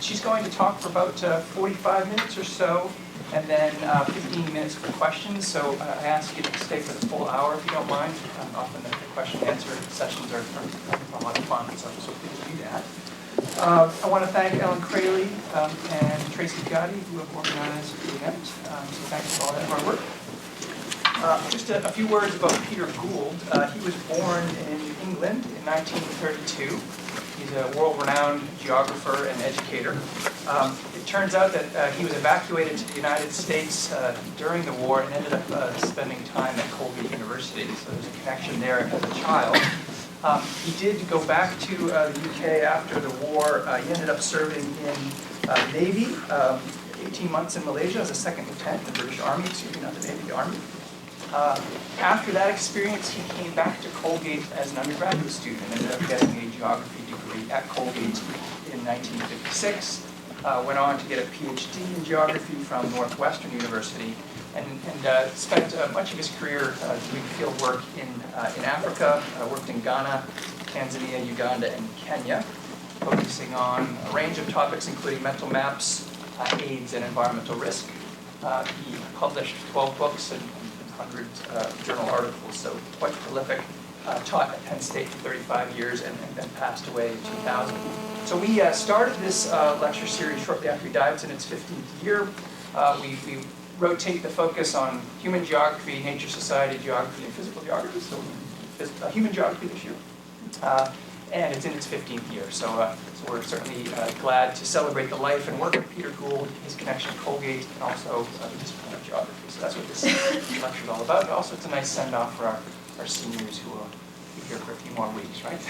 She's going to talk for about 45 minutes or so, and then 15 minutes for questions. So I ask you to stay for the full hour if you don't mind. Often the question and answer sessions are a lot of fun, so please do that. I want to thank Ellen Crayley and Tracy Gotti, who have organized the event. So thanks for all that hard work. Just a few words about Peter Gould. He was born in England in 1932. He's a world-renowned geographer and educator. It turns out that he was evacuated to the United States during the war and ended up spending time at Colgate University. So there's a connection there as a child. He did go back to the UK after the war. He ended up serving in the Navy, 18 months in Malaysia as a second lieutenant in the British Army, not the Navy, the Army. After that experience, he came back to Colgate as an undergraduate student and ended up getting a geography degree at Colgate in 1956. Went on to get a PhD in geography from Northwestern University and spent much of his career doing field work in Africa, worked in Ghana, Tanzania, Uganda, and Kenya, focusing on a range of topics including mental maps, AIDS, and environmental risk. He published 12 books and hundreds of journal articles, so quite prolific. Taught at Penn State for 35 years and then passed away in 2000. So we started this lecture series shortly after he died. It's in its 15th year. We rotate the focus on human geography, nature, society, geography, and physical geography. So human geography this year. And it's in its 15th year. So we're certainly glad to celebrate the life and work of Peter Gould, his connection to Colgate, and also the discipline of geography. So that's what this lecture is all about. And also, it's a nice send-off for our seniors who will be here for a few more weeks, right?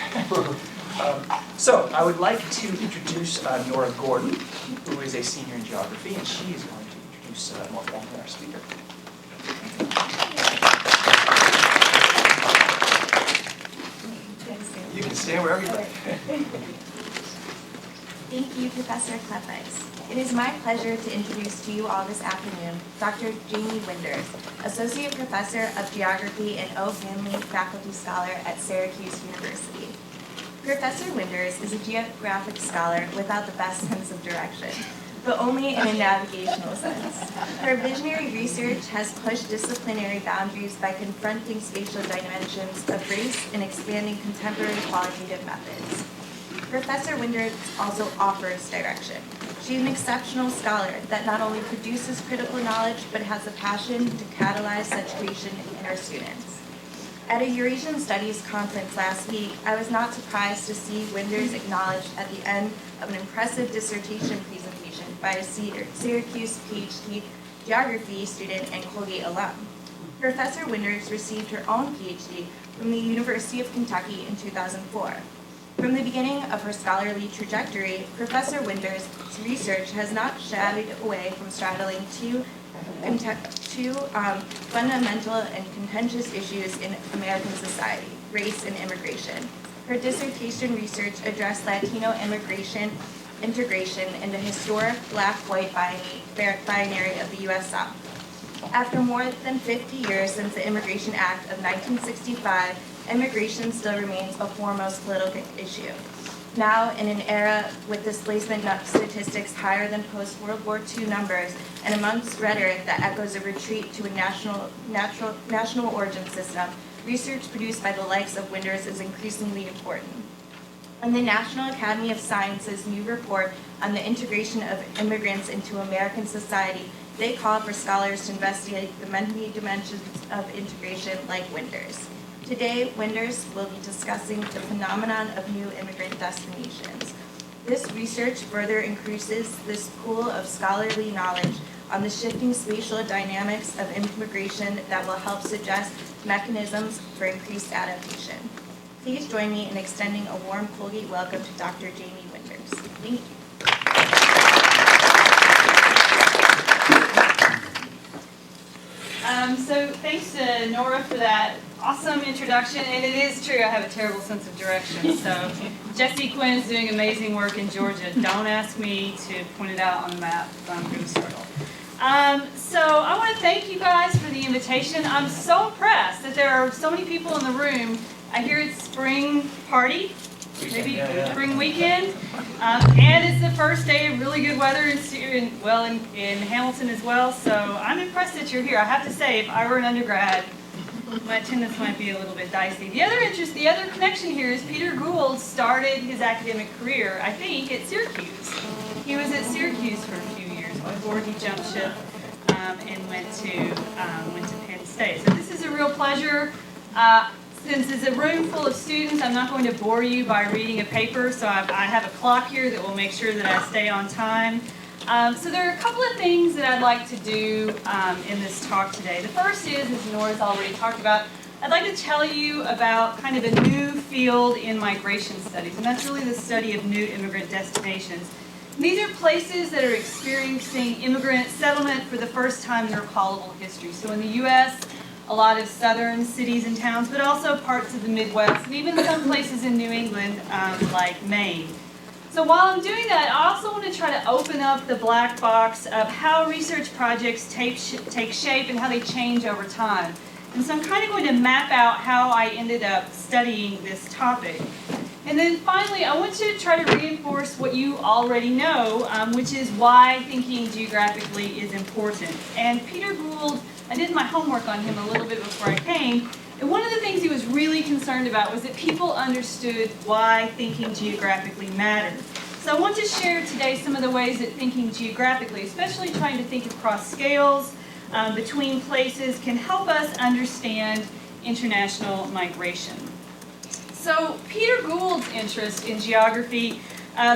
So I would like to introduce Nora Gordon, who is a senior in geography, and she is going to introduce more formally our speaker. You can stand wherever you like. Thank you, Professor Kleppeis. It is my pleasure to introduce to you all this afternoon Dr. Jamie Winders, Associate Professor of Geography and O. Family Faculty Scholar at Syracuse University. Professor Winders is a geographic scholar without the best sense of direction, but only in a navigational sense. Her visionary research has pushed disciplinary boundaries by confronting spatial dimensions of race and expanding contemporary qualitative methods. Professor Winders also offers direction. She's an exceptional scholar that not only produces critical knowledge, but has a passion to catalyze such creation in her students. At a Eurasian Studies conference last week, I was not surprised to see Winders acknowledged at the end of an impressive dissertation presentation by a Syracuse PhD geography student and Colgate alum. Professor Winders received her own PhD from the University of Kentucky in 2004. From the beginning of her scholarly trajectory, Professor Winders' research has not shied away from straddling two fundamental and contentious issues in American society, race and immigration. Her dissertation research addressed Latino integration in the historic black-white binary of the U.S. South. After more than 50 years since the Immigration Act of 1965, immigration still remains a foremost political issue. Now, in an era with displacement statistics higher than post-World War II numbers, and amongst rhetoric that echoes a retreat to a national origin system, research produced by the likes of Winders is increasingly important. In the National Academy of Sciences' new report on the integration of immigrants into American society, they call for scholars to investigate the many dimensions of integration like Winders. Today, Winders will be discussing the phenomenon of new immigrant destinations. This research further increases this pool of scholarly knowledge on the shifting spatial dynamics of immigration that will help suggest mechanisms for increased adaptation. Please join me in extending a warm Colgate welcome to Dr. Jamie Winders. Thank you. So thanks to Nora for that awesome introduction, and it is true, I have a terrible sense of direction. So Jesse Quinn is doing amazing work in Georgia. Don't ask me to point it out on the map, I'm going to struggle. So I want to thank you guys for the invitation. I'm so impressed that there are so many people in the room. I hear it's spring party, maybe Yeah. spring weekend. And it's the first day of really good weather in Hamilton as well. So I'm impressed that you're here. I have to say, if I were an undergrad, my attendance might be a little bit dicey. The other connection here is Peter Gould started his academic career, I think, at Syracuse. He was at Syracuse for a few years before he jumped ship and went to Penn State. So this is a real pleasure. Since it's a room full of students, I'm not going to bore you by reading a paper, so I have a clock here that will make sure that I stay on time. So there are a couple of things that I'd like to do in this talk today. The first is, as Nora's already talked about, I'd like to tell you about kind of a new field in migration studies, and that's really the study of new immigrant destinations. These are places that are experiencing immigrant settlement for the first time in their recallable history. So in the U.S., a lot of southern cities and towns, but also parts of the Midwest, and even some places in New England, like Maine. So while I'm doing that, I also want to try to open up the black box of how research projects take shape and how they change over time. And so I'm kind of going to map out how I ended up studying this topic. And then finally, I want to try to reinforce what you already know, which is why thinking geographically is important. And Peter Gould, I did my homework on him a little bit before I came, and one of the things he was really concerned about was that people understood why thinking geographically mattered. So I want to share today some of the ways that thinking geographically, especially trying to think across scales, between places, can help us understand international migration. So Peter Gould's interest in geography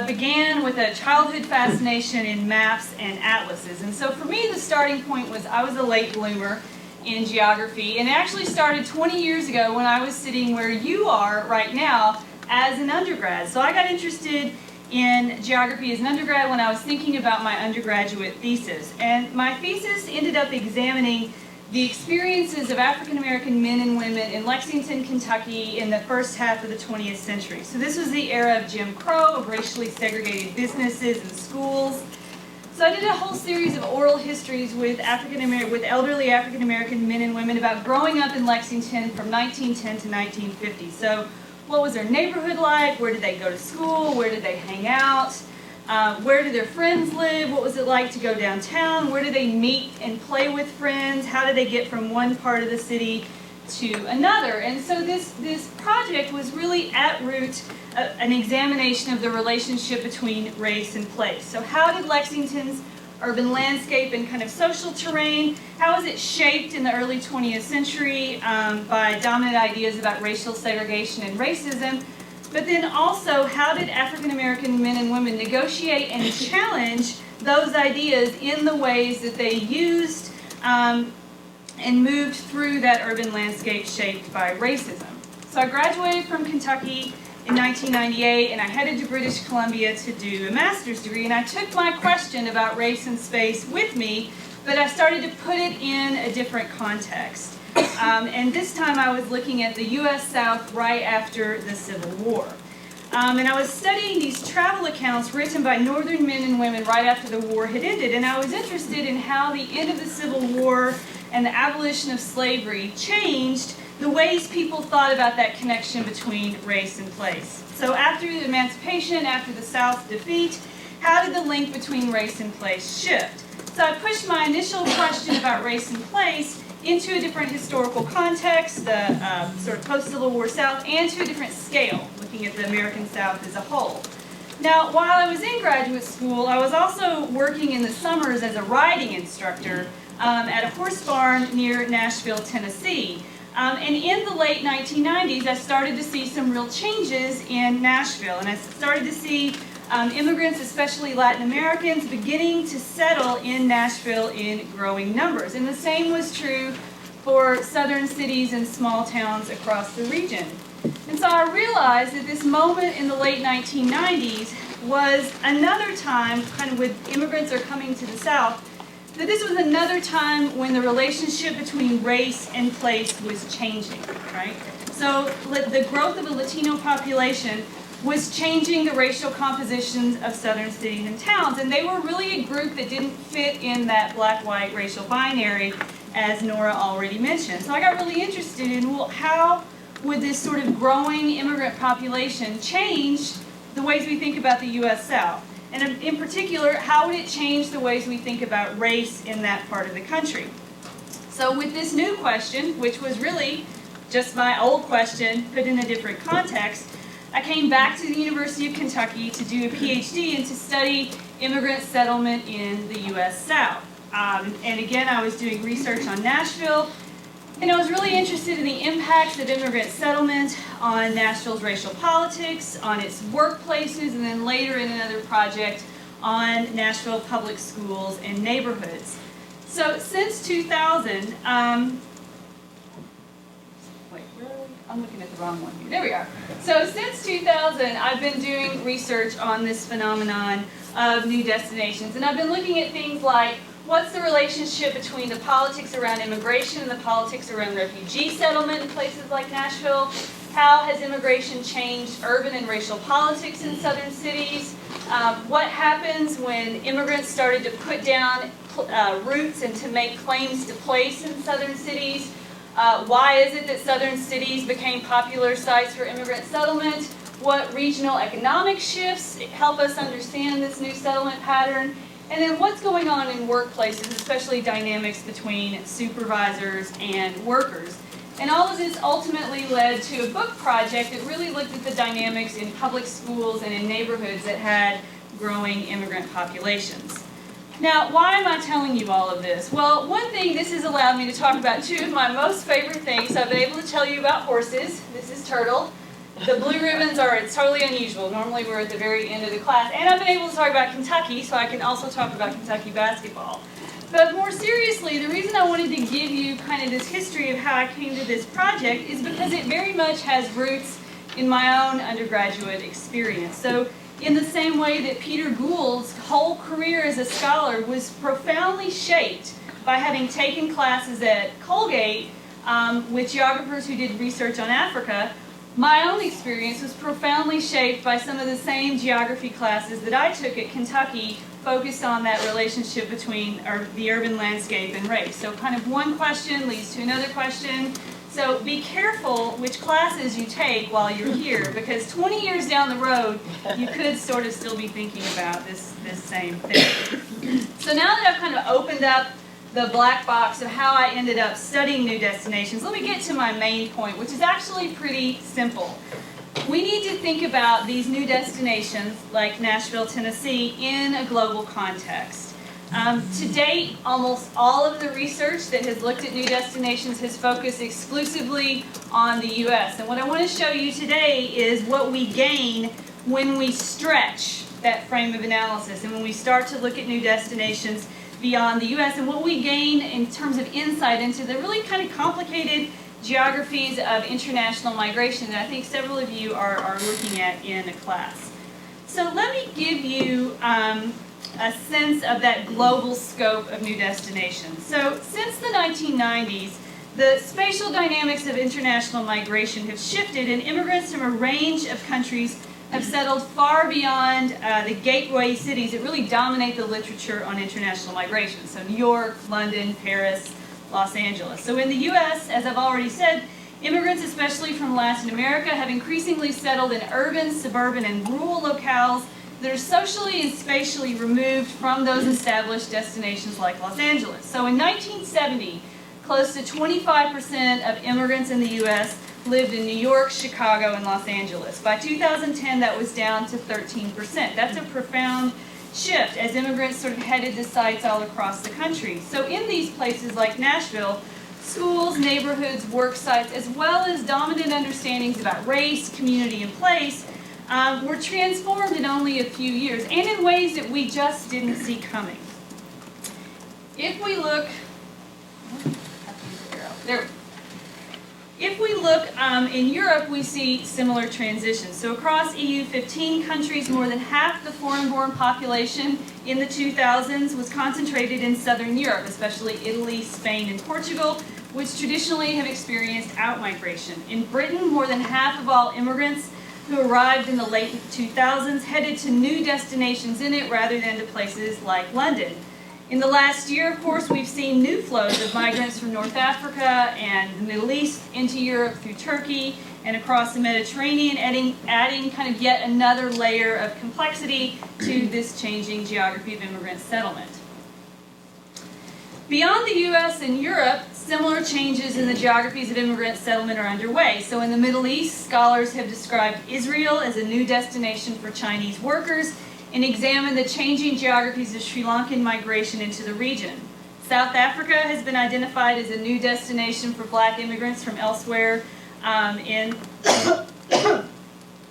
began with a childhood fascination in maps and atlases. And so for me, the starting point was I was a late bloomer in geography, and it actually started 20 years ago when I was sitting where you are right now as an undergrad. So I got interested in geography as an undergrad when I was thinking about my undergraduate thesis. And my thesis ended up examining the experiences of African American men and women in Lexington, Kentucky in the first half of the 20th century. So this was the era of Jim Crow, of racially segregated businesses and schools. So I did a whole series of oral histories with elderly African American men and women about growing up in Lexington from 1910 to 1950. So what was their neighborhood like? Where did they go to school? Where did they hang out? Where did their friends live? What was it like to go downtown? Where did they meet and play with friends? How did they get from one part of the city to another? And so this project was really at root an examination of the relationship between race and place. So how did Lexington's urban landscape and kind of social terrain, how was it shaped in the early 20th century by dominant ideas about racial segregation and racism? But then also, how did African American men and women negotiate and challenge those ideas in the ways that they used and moved through that urban landscape shaped by racism? So I graduated from Kentucky in 1998, and I headed to British Columbia to do a master's degree, and I took my question about race and space with me, but I started to put it in a different context. And this time I was looking at the U.S. South right after the Civil War. And I was studying these travel accounts written by Northern men and women right after the war had ended, and I was interested in how the end of the Civil War and the abolition of slavery changed the ways people thought about that connection between race and place. So after the emancipation, after the South's defeat, how did the link between race and place shift? So I pushed my initial question about race and place into a different historical context, the sort of post-Civil War South, and to a different scale, looking at the American South as a whole. Now, while I was in graduate school, I was also working in the summers as a riding instructor at a horse farm near Nashville, Tennessee. And in the late 1990s, I started to see some real changes in Nashville, and I started to see immigrants, especially Latin Americans, beginning to settle in Nashville in growing numbers. And the same was true for southern cities and small towns across the region. And so I realized that this moment in the late 1990s was another time, kind of when immigrants are coming to the South, that this was another time when the relationship between race and place was changing, right? So the growth of a Latino population was changing the racial compositions of southern cities and towns, and they were really a group that didn't fit in that black-white racial binary, as Nora already mentioned. So I got really interested in, well, how would this sort of growing immigrant population change the ways we think about the U.S. South? And in particular, how would it change the ways we think about race in that part of the country? So with this new question, which was really just my old question put in a different context, I came back to the University of Kentucky to do a PhD and to study immigrant settlement in the U.S. South. And again, I was doing research on Nashville, and I was really interested in the impacts of immigrant settlement on Nashville's racial politics, on its workplaces, and then later in another project on Nashville public schools and neighborhoods. So since 2000, I'm looking at the wrong one here. There we are. So since 2000, I've been doing research on this phenomenon of new destinations. And I've been looking at things like, what's the relationship between the politics around immigration and the politics around refugee settlement in places like Nashville? How has immigration changed urban and racial politics in southern cities? What happens when immigrants started to put down roots and to make claims to place in southern cities? Why is it that southern cities became popular sites for immigrant settlement? What regional economic shifts help us understand this new settlement pattern? And then what's going on in workplaces, especially dynamics between supervisors and workers? And all of this ultimately led to a book project that really looked at the dynamics in public schools and in neighborhoods that had growing immigrant populations. Now, why am I telling you all of this? Well, one thing, this has allowed me to talk about two of my most favorite things. I've been able to tell you about horses. This is Turtle. The blue ribbons are, it's totally unusual. Normally we're at the very end of the class. And I've been able to talk about Kentucky, so I can also talk about Kentucky basketball. But more seriously, the reason I wanted to give you kind of this history of how I came to this project is because it very much has roots in my own undergraduate experience. So in the same way that Peter Gould's whole career as a scholar was profoundly shaped by having taken classes at Colgate with geographers who did research on Africa, my own experience was profoundly shaped by some of the same geography classes that I took at Kentucky, focused on that relationship between the urban landscape and race. So kind of one question leads to another question. So be careful which classes you take while you're here, because 20 years down the road, you could sort of still be thinking about this same thing. So now that I've kind of opened up the black box of how I ended up studying new destinations, let me get to my main point, which is actually pretty simple. We need to think about these new destinations, like Nashville, Tennessee, in a global context. To date, almost all of the research that has looked at new destinations has focused exclusively on the U.S. And what I want to show you today is what we gain when we stretch that frame of analysis and when we start to look at new destinations beyond the U.S. and what we gain in terms of insight into the really kind of complicated geographies of international migration that I think several of you are looking at in a class. So let me give you a sense of that global scope of new destinations. So since the 1990s, the spatial dynamics of international migration have shifted, and immigrants from a range of countries have settled far beyond the gateway cities that really dominate the literature on international migration. So New York, London, Paris, Los Angeles. So in the U.S., as I've already said, immigrants, especially from Latin America, have increasingly settled in urban, suburban, and rural locales that are socially and spatially removed from those established destinations like Los Angeles. So in 1970, close to 25% of immigrants in the U.S. lived in New York, Chicago, and Los Angeles. By 2010, that was down to 13%. That's a profound shift as immigrants sort of headed to sites all across the country. So in these places like Nashville, schools, neighborhoods, work sites, as well as dominant understandings about race, community, and place, were transformed in only a few years, and in ways that we just didn't see coming. If we look, in Europe, we see similar transitions. So across EU 15 countries, more than half the foreign-born population in the 2000s was concentrated in southern Europe, especially Italy, Spain, and Portugal, which traditionally have experienced outmigration. In Britain, more than half of all immigrants who arrived in the late 2000s headed to new destinations in it rather than to places like London. In the last year, of course, we've seen new flows of migrants from North Africa and the Middle East into Europe through Turkey and across the Mediterranean, adding kind of yet another layer of complexity to this changing geography of immigrant settlement. Beyond the US and Europe, similar changes in the geographies of immigrant settlement are underway. So in the Middle East, scholars have described Israel as a new destination for Chinese workers and examined the changing geographies of Sri Lankan migration into the region. South Africa has been identified as a new destination for black immigrants from elsewhere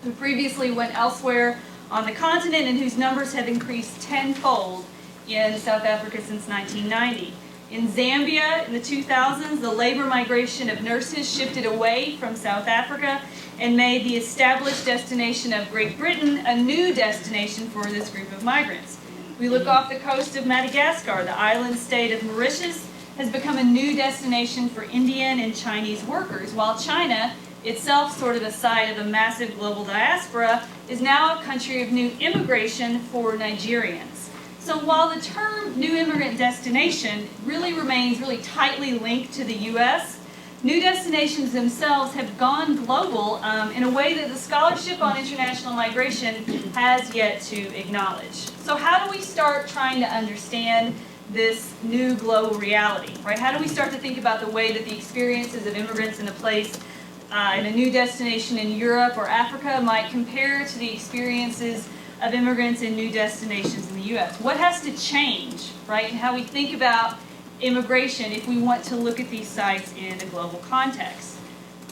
who previously went elsewhere on the continent and whose numbers have increased tenfold in South Africa since 1990. In Zambia, in the 2000s, the labor migration of nurses shifted away from South Africa and made the established destination of Great Britain a new destination for this group of migrants. We look off the coast of Madagascar. The island state of Mauritius has become a new destination for Indian and Chinese workers, while China, itself sort of the site of a massive global diaspora, is now a country of new immigration for Nigerians. So while the term new immigrant destination really remains really tightly linked to the U.S., new destinations themselves have gone global in a way that the scholarship on international migration has yet to acknowledge. So how do we start trying to understand this new global reality, right? How do we start to think about the way that the experiences of immigrants in a place, in a new destination in Europe or Africa might compare to the experiences of immigrants in new destinations in the U.S.? What has to change, right, in how we think about immigration if we want to look at these sites in a global context?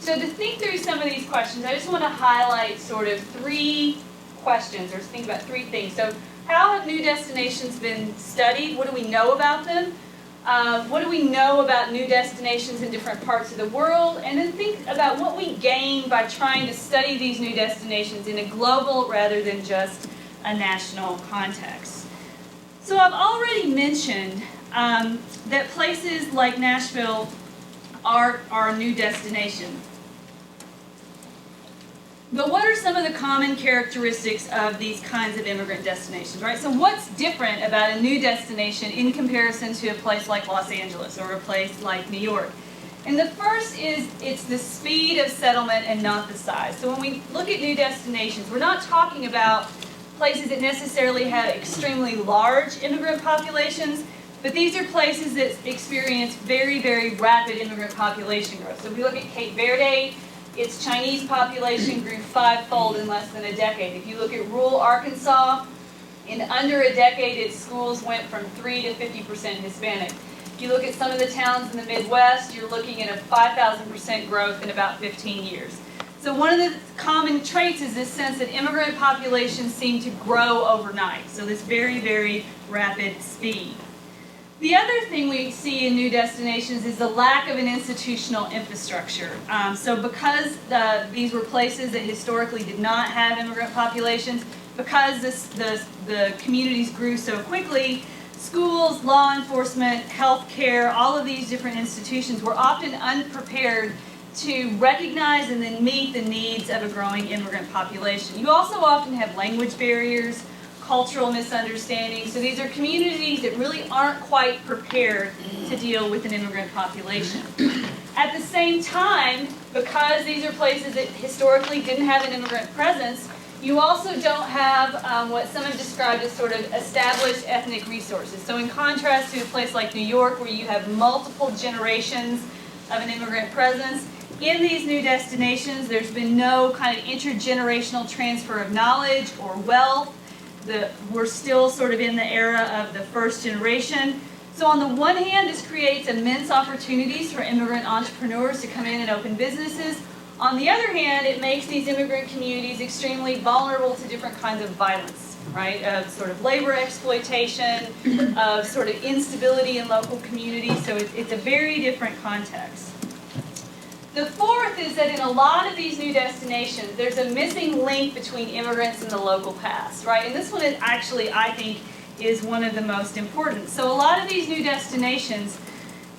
So to think through some of these questions, I just want to highlight sort of three questions, or think about three things. So how have new destinations been studied? What do we know about them? What do we know about new destinations in different parts of the world? And then think about what we gain by trying to study these new destinations in a global rather than just a national context. So I've already mentioned that places like Nashville are a new destination. But what are some of the common characteristics of these kinds of immigrant destinations, right? So what's different about a new destination in comparison to a place like Los Angeles or a place like New York? And the first is it's the speed of settlement and not the size. So when we look at new destinations, we're not talking about places that necessarily have extremely large immigrant populations, but these are places that experience very, very rapid immigrant population growth. So if we look at Cape Verde, its Chinese population grew fivefold in less than a decade. If you look at rural Arkansas, in under a decade, its schools went from 3 to 50% Hispanic. If you look at some of the towns in the Midwest, you're looking at a 5,000% growth in about 15 years. So one of the common traits is this sense that immigrant populations seem to grow overnight. So this very, very rapid speed. The other thing we see in new destinations is the lack of an institutional infrastructure. So because these were places that historically did not have immigrant populations, because the communities grew so quickly, schools, law enforcement, healthcare, all of these different institutions were often unprepared to recognize and then meet the needs of a growing immigrant population. You also often have language barriers, cultural misunderstandings. So these are communities that really aren't quite prepared to deal with an immigrant population. At the same time, because these are places that historically didn't have an immigrant presence, you also don't have what some have described as sort of established ethnic resources. So in contrast to a place like New York, where you have multiple generations of an immigrant presence, in these new destinations, there's been no kind of intergenerational transfer of knowledge or wealth. We're still sort of in the era of the first generation. So on the one hand, this creates immense opportunities for immigrant entrepreneurs to come in and open businesses. On the other hand, it makes these immigrant communities extremely vulnerable to different kinds of violence, right? Of sort of labor exploitation, of sort of instability in local communities. So it's a very different context. The fourth is that in a lot of these new destinations, there's a missing link between immigrants and the local past, right? And this one is actually, I think, is one of the most important. So a lot of these new destinations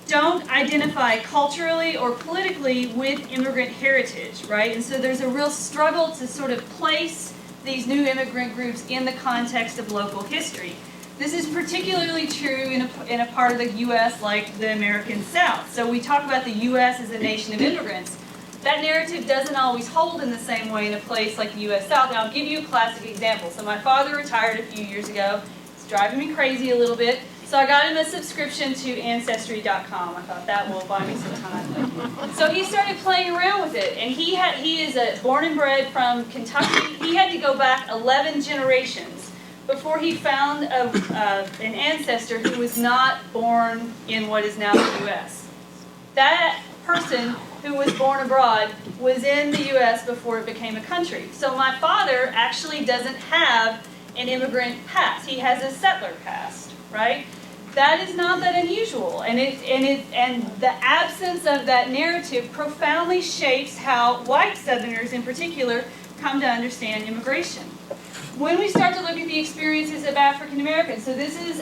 don't identify culturally or politically with immigrant heritage, right? And so there's a real struggle to sort of place these new immigrant groups in the context of local history. This is particularly true in a part of the U.S. like the American South. So we talk about the U.S. as a nation of immigrants, that narrative doesn't always hold in the same way in a place like the U.S. South. And I'll give you a classic example. So my father retired a few years ago. It's driving me crazy a little bit. So I got him a subscription to Ancestry.com. I thought that will buy me some time. So he started playing around with it. And he is born and bred from Kentucky. He had to go back 11 generations before he found an ancestor who was not born in what is now the U.S. That person who was born abroad was in the U.S. before it became a country. So my father actually doesn't have an immigrant past. He has a settler past, right? That is not that unusual, and the absence of that narrative profoundly shapes how white Southerners, in particular, come to understand immigration. When we start to look at the experiences of African Americans, so this is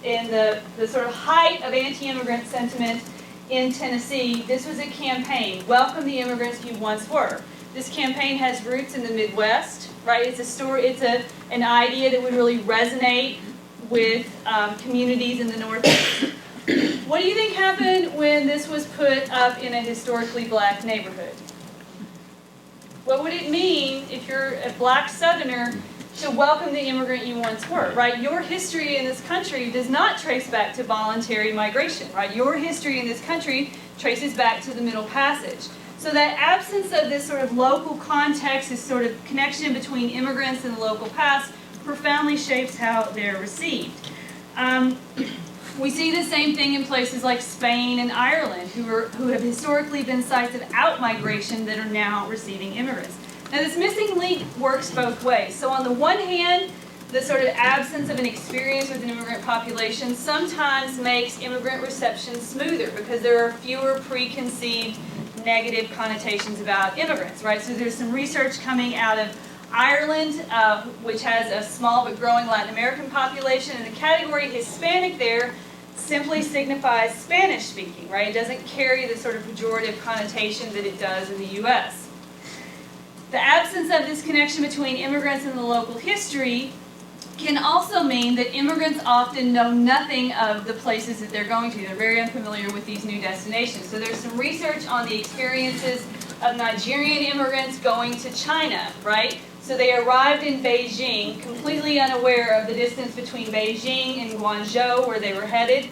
in the sort of height of anti-immigrant sentiment in Tennessee. This was a campaign, "Welcome the Immigrants You Once Were." This campaign has roots in the Midwest, right? It's a story. It's an idea that would really resonate with communities in the Northeast. What do you think happened when this was put up in a historically black neighborhood? What would it mean if you're a black Southerner to welcome the immigrant you once were, right? Your history in this country does not trace back to voluntary migration, right? Your history in this country traces back to the Middle Passage. So that absence of this sort of local context, this sort of connection between immigrants and the local past, profoundly shapes how they're received. We see the same thing in places like Spain and Ireland, who have historically been sites of out-migration that are now receiving immigrants. Now this missing link works both ways. So on the one hand, the sort of absence of an experience with an immigrant population sometimes makes immigrant reception smoother because there are fewer preconceived negative connotations about immigrants, right? So there's some research coming out of Ireland, which has a small but growing Latin American population, and the category Hispanic there simply signifies Spanish speaking, right? It doesn't carry the sort of pejorative connotation that it does in the U.S. The absence of this connection between immigrants and the local history can also mean that immigrants often know nothing of the places that they're going to. They're very unfamiliar with these new destinations. So there's some research on the experiences of Nigerian immigrants going to China, right? So they arrived in Beijing completely unaware of the distance between Beijing and Guangzhou where they were headed,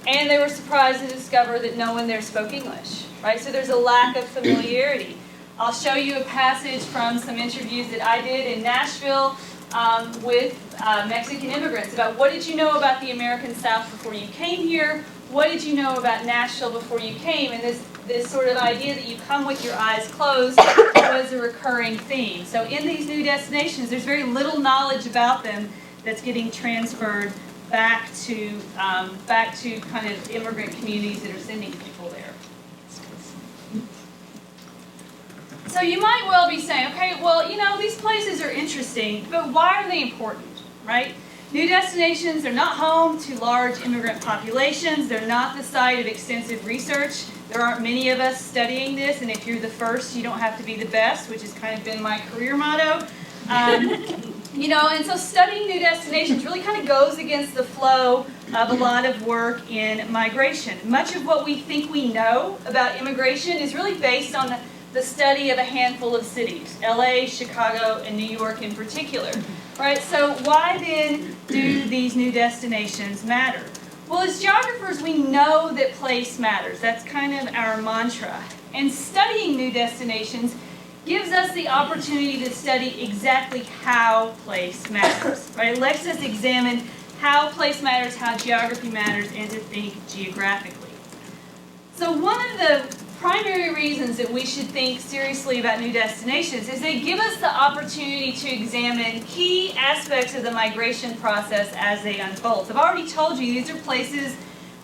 and they were surprised to discover that no one there spoke English, right? So there's a lack of familiarity. I'll show you a passage from some interviews that I did in Nashville with Mexican immigrants about what did you know about the American South before you came here? What did you know about Nashville before you came? And this sort of idea that you come with your eyes closed was a recurring theme. So in these new destinations, there's very little knowledge about them that's getting transferred back to kind of immigrant communities that are sending people there. So you might well be saying, okay, well, you know, these places are interesting, but why are they important, right? New destinations are not home to large immigrant populations. They're not the site of extensive research. There aren't many of us studying this, and if you're the first, you don't have to be the best, which has kind of been my career motto. You know, and so studying new destinations really kind of goes against the flow of a lot of work in migration. Much of what we think we know about immigration is really based on the study of a handful of cities, LA, Chicago, and New York in particular. Right? So why then do these new destinations matter? Well, as geographers, we know that place matters. That's kind of our mantra. And studying new destinations gives us the opportunity to study exactly how place matters. Right? It lets us examine how place matters, how geography matters, and to think geographically. So one of the primary reasons that we should think seriously about new destinations is they give us the opportunity to examine key aspects of the migration process as they unfold. So I've already told you these are places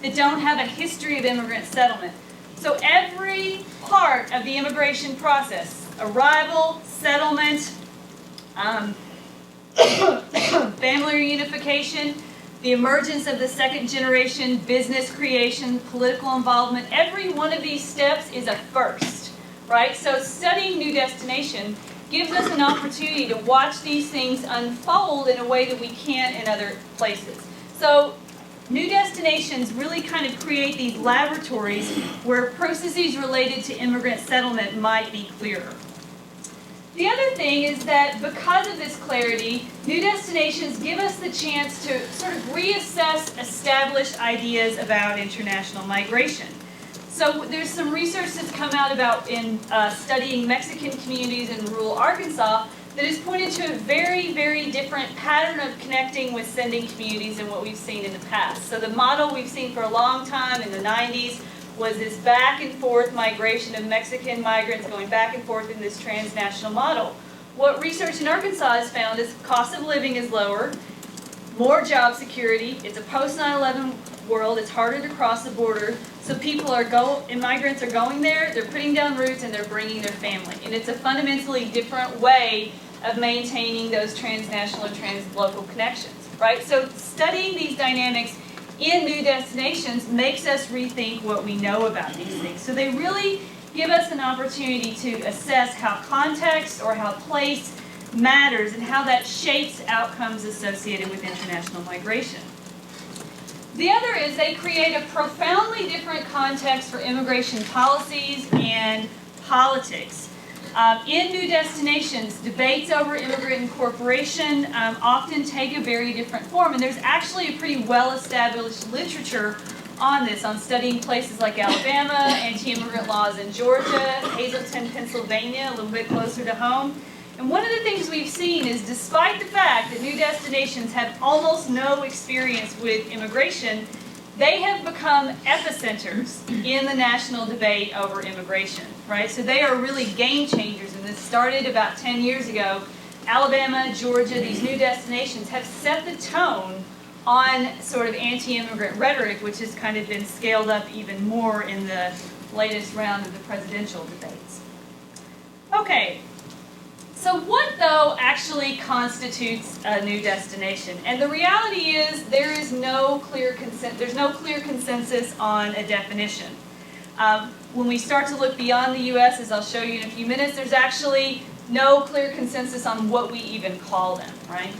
that don't have a history of immigrant settlement. So every part of the immigration process, arrival, settlement, family reunification, the emergence of the second generation, business creation, political involvement, every one of these steps is a first, right? So studying new destination gives us an opportunity to watch these things unfold in a way that we can't in other places. So new destinations really kind of create these laboratories where processes related to immigrant settlement might be clearer. The other thing is that because of this clarity, new destinations give us the chance to sort of reassess established ideas about international migration. So there's some research that's come out about in studying Mexican communities in rural Arkansas that has pointed to a very, very different pattern of connecting with sending communities than what we've seen in the past. So the model we've seen for a long time in the 90s was this back and forth migration of Mexican migrants going back and forth in this transnational model. What research in Arkansas has found is cost of living is lower, more job security, it's a post 9/11 world, it's harder to cross the border, so immigrants are going there, they're putting down roots and they're bringing their family. And it's a fundamentally different way of maintaining those transnational or translocal connections, right? So studying these dynamics in new destinations makes us rethink what we know about these things. So they really give us an opportunity to assess how context or how place matters and how that shapes outcomes associated with international migration. The other is they create a profoundly different context for immigration policies and politics. In new destinations, debates over immigrant incorporation often take a very different form, and there's actually a pretty well-established literature on this, on studying places like Alabama, anti-immigrant laws in Georgia, Hazleton, Pennsylvania, a little bit closer to home. And one of the things we've seen is despite the fact that new destinations have almost no experience with immigration, they have become epicenters in the national debate over immigration, right? So they are really game changers, and this started about 10 years ago. Alabama, Georgia, these new destinations have set the tone on sort of anti-immigrant rhetoric, which has kind of been scaled up even more in the latest round of the presidential debates. Okay. So what, though, actually constitutes a new destination? And the reality is there's no clear consensus on a definition. When we start to look beyond the U.S., as I'll show you in a few minutes, there's actually no clear consensus on what we even call them, right?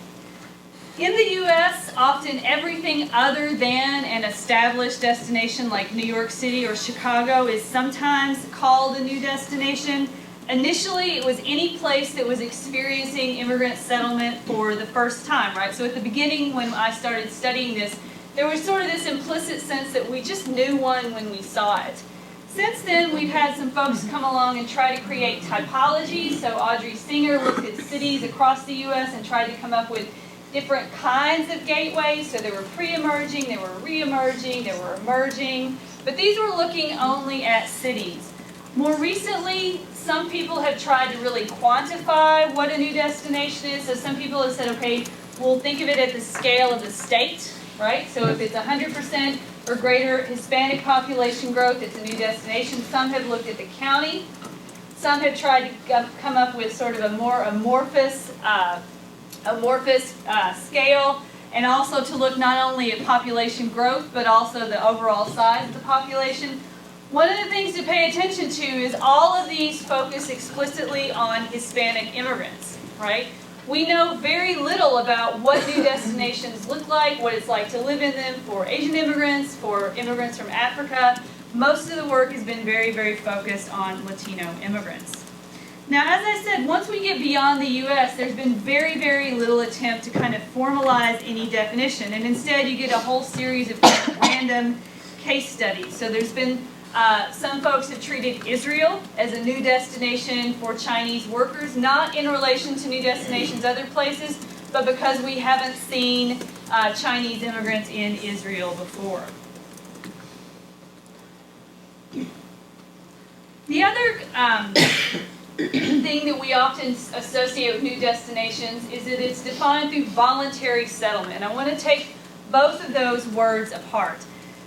In the U.S., often everything other than an established destination like New York City or Chicago is sometimes called a new destination. Initially, it was any place that was experiencing immigrant settlement for the first time, right? So at the beginning, when I started studying this, there was sort of this implicit sense that we just knew one when we saw it. Since then, we've had some folks come along and try to create typologies. So Audrey Singer looked at cities across the U.S. and tried to come up with different kinds of gateways. So there were pre-emerging, there were re-emerging, there were emerging. But these were looking only at cities. More recently, some people have tried to really quantify what a new destination is. So some people have said, okay, we'll think of it at the scale of the state, right? So if it's 100% or greater Hispanic population growth, it's a new destination. Some have looked at the county. Some have tried to come up with sort of a more amorphous scale, and also to look not only at population growth, but also the overall size of the population. One of the things to pay attention to is all of these focus explicitly on Hispanic immigrants, right? We know very little about what new destinations look like, what it's like to live in them for Asian immigrants, for immigrants from Africa. Most of the work has been very, very focused on Latino immigrants. Now, as I said, once we get beyond the U.S., there's been very, very little attempt to kind of formalize any definition, and instead you get a whole series of kind of random case studies. So there's been some folks have treated Israel as a new destination for Chinese workers, not in relation to new destinations other places, but because we haven't seen Chinese immigrants in Israel before. The other thing that we often associate with new destinations is that it's defined through voluntary settlement. And I want to take both of those words apart.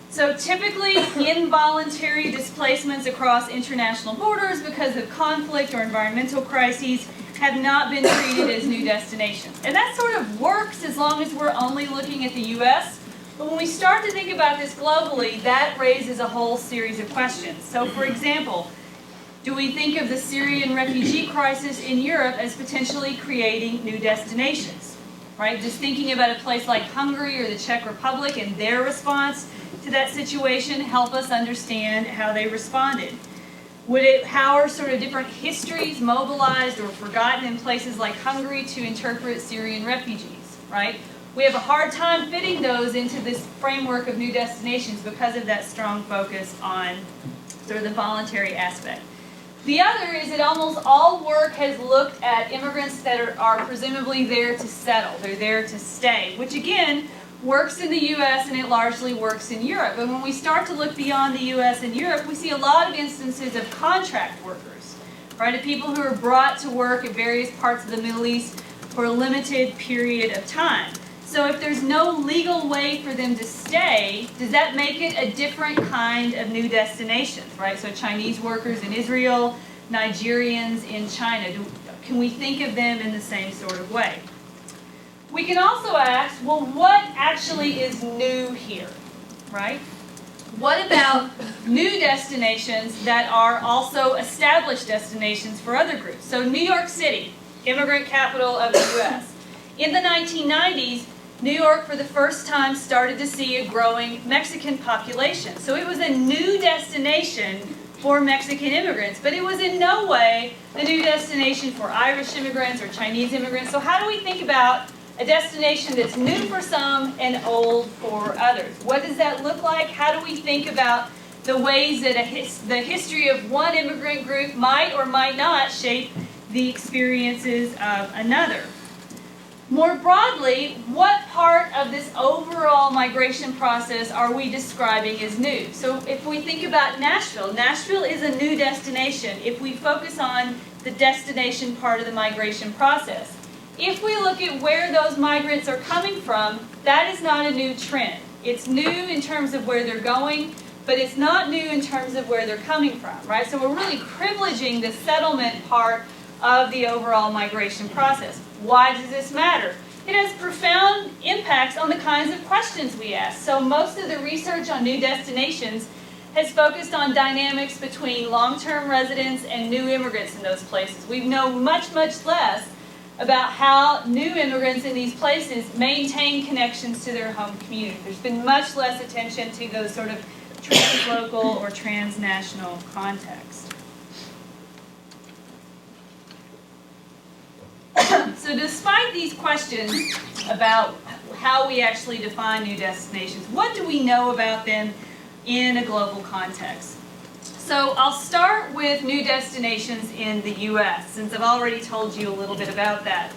So typically, involuntary displacements across international borders because of conflict or environmental crises have not been treated as new destinations. And that sort of works as long as we're only looking at the U.S. But when we start to think about this globally, that raises a whole series of questions. So for example, do we think of the Syrian refugee crisis in Europe as potentially creating new destinations? right? Just thinking about a place like Hungary or the Czech Republic and their response to that situation help us understand how they responded. How are sort of different histories mobilized or forgotten in places like Hungary to interpret Syrian refugees, right? We have a hard time fitting those into this framework of new destinations because of that strong focus on sort of the voluntary aspect. The other is that almost all work has looked at immigrants that are presumably there to settle. They're there to stay, which again, works in the U.S. and it largely works in Europe. But when we start to look beyond the U.S. and Europe, we see a lot of instances of contract workers, right? Of people who are brought to work at various parts of the Middle East for a limited period of time. So if there's no legal way for them to stay, does that make it a different kind of new destinations, right? So Chinese workers in Israel, Nigerians in China, can we think of them in the same sort of way? We can also ask, well, what actually is new here, right? What about new destinations that are also established destinations for other groups? So New York City, immigrant capital of the U.S. In the 1990s, New York for the first time started to see a growing Mexican population. So it was a new destination for Mexican immigrants, but it was in no way a new destination for Irish immigrants or Chinese immigrants. So how do we think about a destination that's new for some and old for others? What does that look like? How do we think about the ways that the history of one immigrant group might or might not shape the experiences of another? More broadly, what part of this overall migration process are we describing as new? So if we think about Nashville, Nashville is a new destination if we focus on the destination part of the migration process. If we look at where those migrants are coming from, that is not a new trend. It's new in terms of where they're going, but it's not new in terms of where they're coming from, right? So we're really privileging the settlement part of the overall migration process. Why does this matter? It has profound impacts on the kinds of questions we ask. So most of the research on new destinations has focused on dynamics between long-term residents and new immigrants in those places. We know much, much less about how new immigrants in these places maintain connections to their home community. There's been much less attention to those sort of translocal or transnational contexts. So despite these questions about how we actually define new destinations, what do we know about them in a global context? So I'll start with new destinations in the U.S., since I've already told you a little bit about that.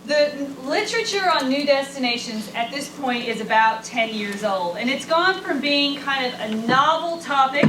The literature on new destinations at this point is about 10 years old, and it's gone from being kind of a novel topic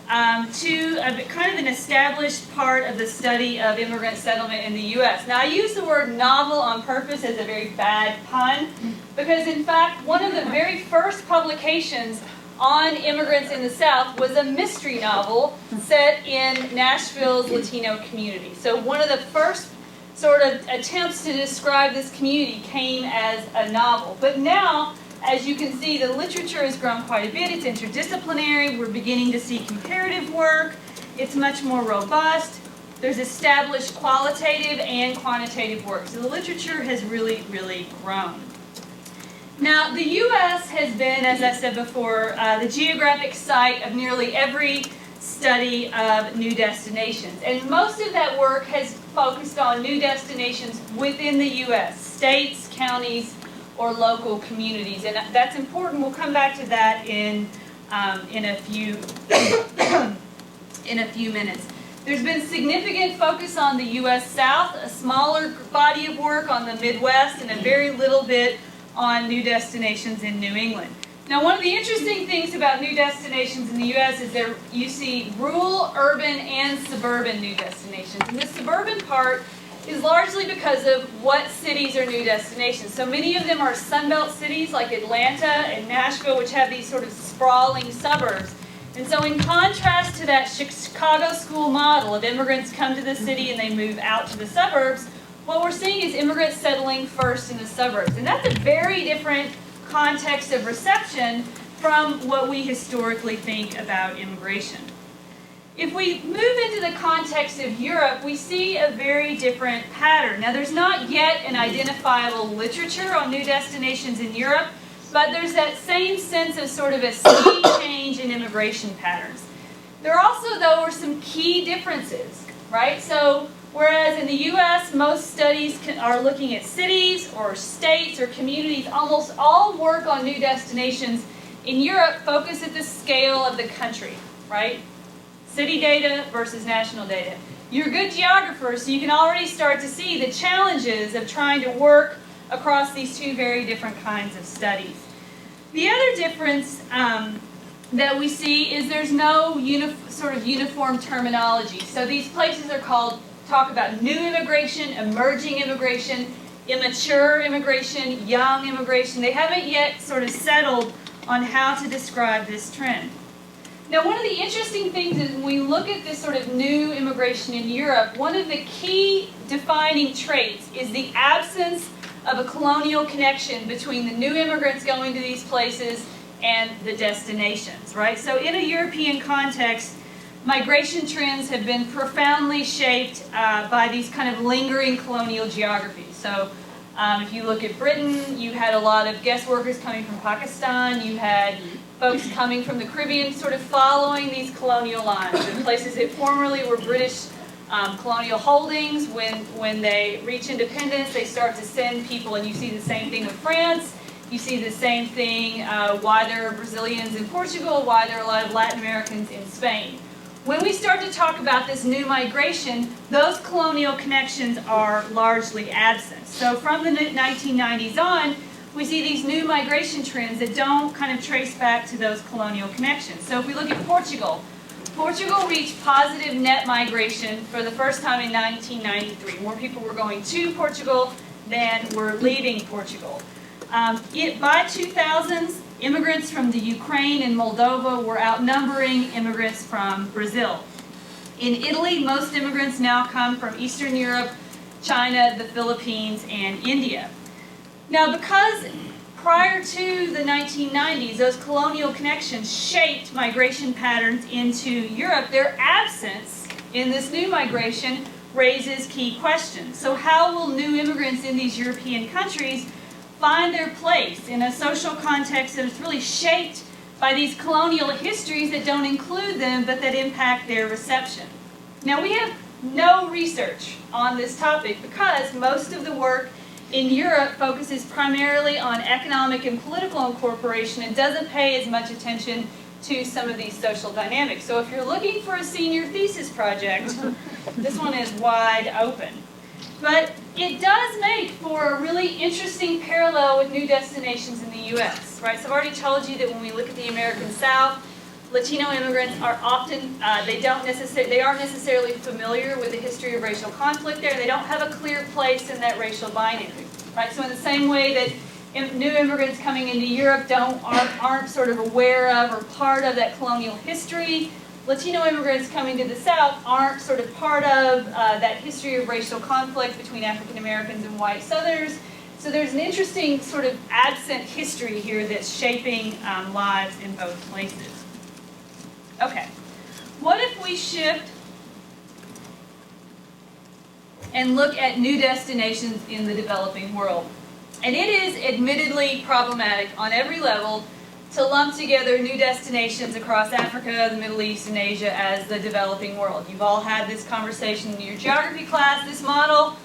to kind of an established part of the study of immigrant settlement in the U.S. Now, I use the word novel on purpose as a very bad pun, because in fact, one of the very first publications on immigrants in the South was a mystery novel set in Nashville's Latino community. So one of the first sort of attempts to describe this community came as a novel. But now, as you can see, the literature has grown quite a bit. It's interdisciplinary. We're beginning to see comparative work. It's much more robust. There's established qualitative and quantitative work. So the literature has really, really grown. Now, the U.S. has been, as I said before, the geographic site of nearly every study of new destinations. And most of that work has focused on new destinations within the U.S., states, counties, or local communities. And that's important. We'll come back to that in a few minutes. There's been significant focus on the U.S. South, a smaller body of work on the Midwest, and a very little bit on new destinations in New England. Now, one of the interesting things about new destinations in the U.S. is you see rural, urban, and suburban new destinations. And the suburban part is largely because of what cities are new destinations. So many of them are Sunbelt cities like Atlanta and Nashville, which have these sort of sprawling suburbs. And so in contrast to that Chicago school model of immigrants come to the city and they move out to the suburbs, what we're seeing is immigrants settling first in the suburbs. And that's a very different context of reception from what we historically think about immigration. If we move into the context of Europe, we see a very different pattern. Now, there's not yet an identifiable literature on new destinations in Europe, but there's that same sense of sort of a sea change in immigration patterns. There also, though, are some key differences, right? So, whereas in the U.S., most studies are looking at cities or states or communities, almost all work on new destinations in Europe focus at the scale of the country, right? City data versus national data. You're good geographers, so you can already start to see the challenges of trying to work across these two very different kinds of studies. The other difference that we see is there's no sort of uniform terminology. So these places are talk about new immigration, emerging immigration, immature immigration, young immigration. They haven't yet sort of settled on how to describe this trend. Now, one of the interesting things is when we look at this sort of new immigration in Europe, one of the key defining traits is the absence of a colonial connection between the new immigrants going to these places and the destinations, right? So in a European context, migration trends have been profoundly shaped by these kind of lingering colonial geographies. So if you look at Britain, you had a lot of guest workers coming from Pakistan, you had folks coming from the Caribbean sort of following these colonial lines. In places that formerly were British colonial holdings, when they reach independence, they start to send people, and you see the same thing with France. You see the same thing, why there are Brazilians in Portugal, why there are a lot of Latin Americans in Spain. When we start to talk about this new migration, those colonial connections are largely absent. So from the 1990s on, we see these new migration trends that don't kind of trace back to those colonial connections. So if we look at Portugal, Portugal reached positive net migration for the first time in 1993. More people were going to Portugal than were leaving Portugal. By 2000s, immigrants from the Ukraine and Moldova were outnumbering immigrants from Brazil. In Italy, most immigrants now come from Eastern Europe, China, the Philippines, and India. Now, because prior to the 1990s, those colonial connections shaped migration patterns into Europe, their absence in this new migration raises key questions. So how will new immigrants in these European countries find their place in a social context that is really shaped by these colonial histories that don't include them but that impact their reception? Now, we have no research on this topic because most of the work in Europe focuses primarily on economic and political incorporation and doesn't pay as much attention to some of these social dynamics. So if you're looking for a senior thesis project, this one is wide open. But it does make for a really interesting parallel with new destinations in the U.S., right? So I've already told you that when we look at the American South, Latino immigrants are often, they aren't necessarily familiar with the history of racial conflict there. They don't have a clear place in that racial binary, right? So in the same way that new immigrants coming into Europe aren't sort of aware of or part of that colonial history, Latino immigrants coming to the South aren't sort of part of that history of racial conflict between African Americans and white Southerners. So there's an interesting sort of absent history here that's shaping lives in both places. Okay, what if we shift and look at new destinations in the developing world? And it is admittedly problematic on every level to lump together new destinations across Africa, the Middle East, and Asia as the developing world. You've all had this conversation in your geography class. This model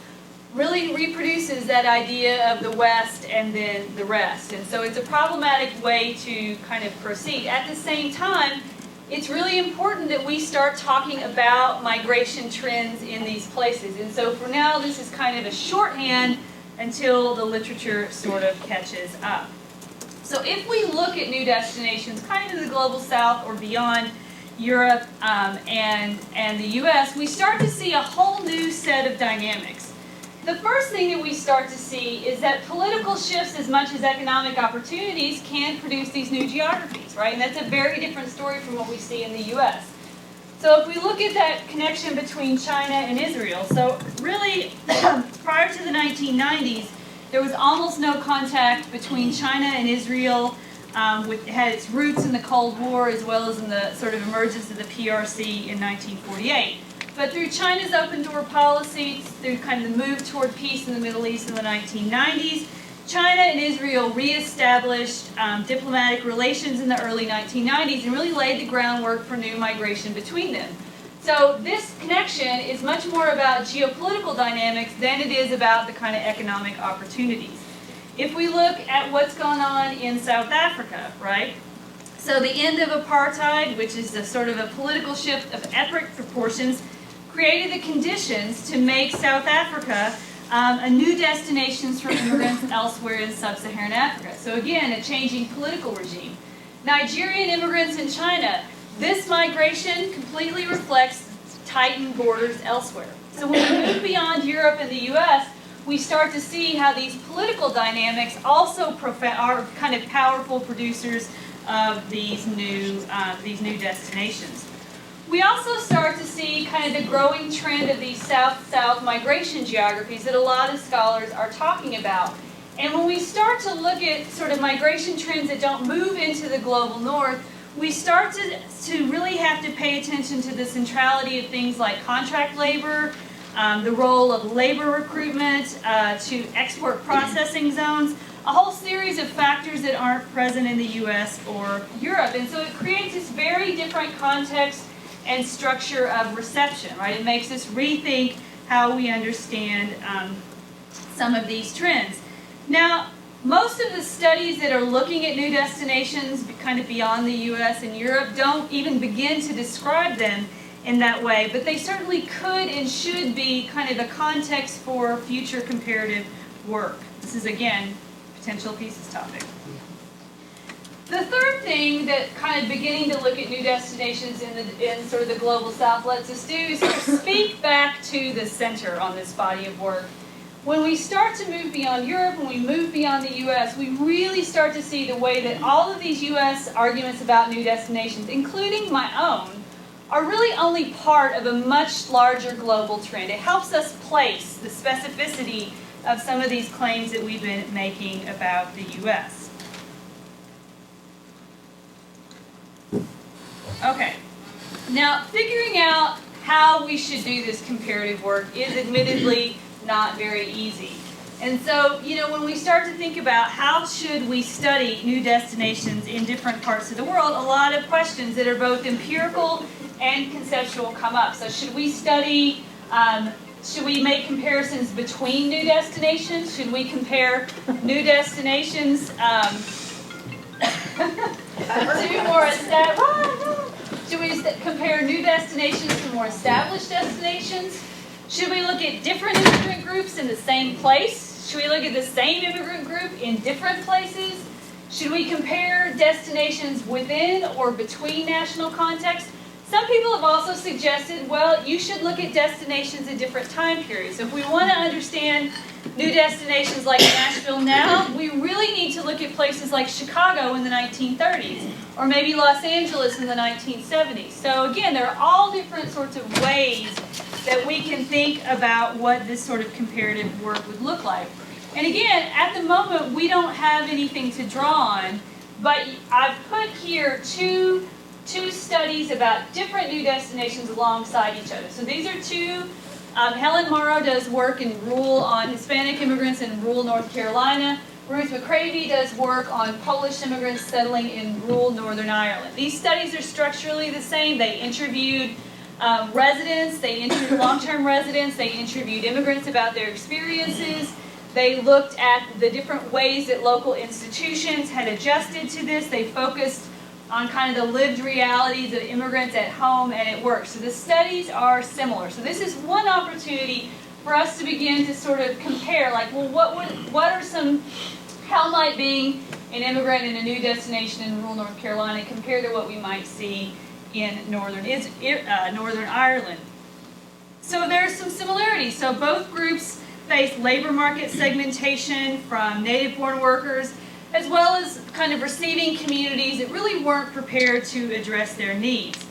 really reproduces that idea of the West and then the rest. And so it's a problematic way to kind of proceed. At the same time, it's really important that we start talking about migration trends in these places. And so for now, this is kind of a shorthand until the literature sort of catches up. So if we look at new destinations kind of in the global South or beyond Europe and the US, we start to see a whole new set of dynamics. The first thing that we start to see is that political shifts as much as economic opportunities can produce these new geographies, right? And that's a very different story from what we see in the US. So if we look at that connection between China and Israel, so really prior to the 1990s, there was almost no contact between China and Israel It had its roots in the Cold War as well as in the sort of emergence of the PRC in 1948. But through China's open door policy, through kind of the move toward peace in the Middle East in the 1990s, China and Israel reestablished diplomatic relations in the early 1990s and really laid the groundwork for new migration between them. So this connection is much more about geopolitical dynamics than it is about the kind of economic opportunities. If we look at what's going on in South Africa, right? So the end of apartheid, which is a sort of a political shift of epic proportions, created the conditions to make South Africa a new destinations for immigrants elsewhere in sub-Saharan Africa. So again, a changing political regime. Nigerian immigrants in China, this migration completely reflects tightened borders elsewhere. So when we move beyond Europe and the US, we start to see how these political dynamics also are kind of powerful producers of these new destinations. We also start to see kind of the growing trend of these south-south migration geographies that a lot of scholars are talking about. And when we start to look at sort of migration trends that don't move into the global north, we start to really have to pay attention to the centrality of things like contract labor, the role of labor recruitment, to export processing zones, a whole series of factors that aren't present in the US or Europe. And so it creates this very different context and structure of reception, right? It makes us rethink how we understand some of these trends. Now, most of the studies that are looking at new destinations kind of beyond the US and Europe don't even begin to describe them in that way, but they certainly could and should be kind of a context for future comparative work. This is, again, potential thesis topic. The third thing that kind of beginning to look at new destinations in sort of the global south lets us do is sort of speak back to the center on this body of work. When we start to move beyond Europe, when we move beyond the US, we really start to see the way that all of these US arguments about new destinations, including my own, are really only part of a much larger global trend. It helps us place the specificity of some of these claims that we've been making about the US. Okay, now figuring out how we should do this comparative work is admittedly not very easy. And so, when we start to think about how should we study new destinations in different parts of the world, a lot of questions that are both empirical and conceptual come up. So should we study, should we make comparisons between new destinations? Should we compare new destinations to more established? Should we compare new destinations to more established destinations? Should we look at different immigrant groups in the same place? Should we look at the same immigrant group in different places? Should we compare destinations within or between national contexts? Some people have also suggested, well, you should look at destinations in different time periods. So if we want to understand new destinations like Nashville now, we really need to look at places like Chicago in the 1930s, or maybe Los Angeles in the 1970s. So again, there are all different sorts of ways that we can think about what this sort of comparative work would look like. And again, at the moment, we don't have anything to draw on, but I've put here two studies about different new destinations alongside each other. So these are two. Helen Morrow does work in on Hispanic immigrants in rural North Carolina. Ruth McCravey does work on Polish immigrants settling in rural Northern Ireland. These studies are structurally the same. They interviewed residents, they interviewed long-term residents, they interviewed immigrants about their experiences. They looked at the different ways that local institutions had adjusted to this. They focused on kind of the lived realities of immigrants at home and at work. So the studies are similar. So this is one opportunity for us to begin to sort of compare, like, well, how might being an immigrant in a new destination in rural North Carolina compare to what we might see in Northern Ireland? So there's some similarities. So both groups face labor market segmentation from native-born workers, as well as kind of receiving communities that really weren't prepared to address their needs.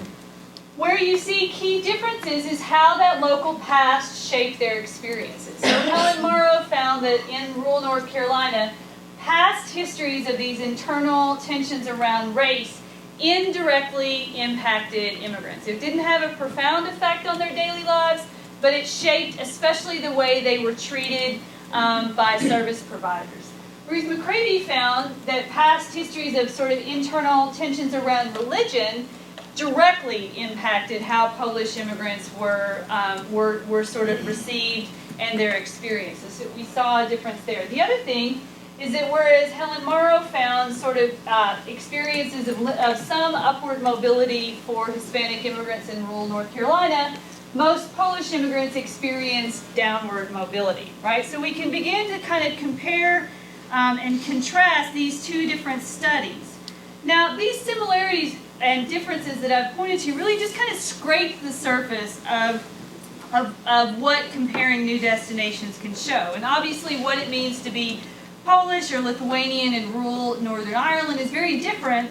Where you see key differences is how that local past shaped their experiences. So Helen Morrow found that in rural North Carolina, past histories of these internal tensions around race indirectly impacted immigrants. It didn't have a profound effect on their daily lives, but it shaped especially the way they were treated by service providers. Ruth McCravey found that past histories of sort of internal tensions around religion directly impacted how Polish immigrants were sort of received and their experiences. So we saw a difference there. The other thing is that whereas Helen Morrow found sort of experiences of some upward mobility for Hispanic immigrants in rural North Carolina, most Polish immigrants experienced downward mobility, right? So we can begin to kind of compare and contrast these two different studies. Now, these similarities and differences that I've pointed to really just kind of scrape the surface of what comparing new destinations can show. And obviously what it means to be Polish or Lithuanian in rural Northern Ireland is very different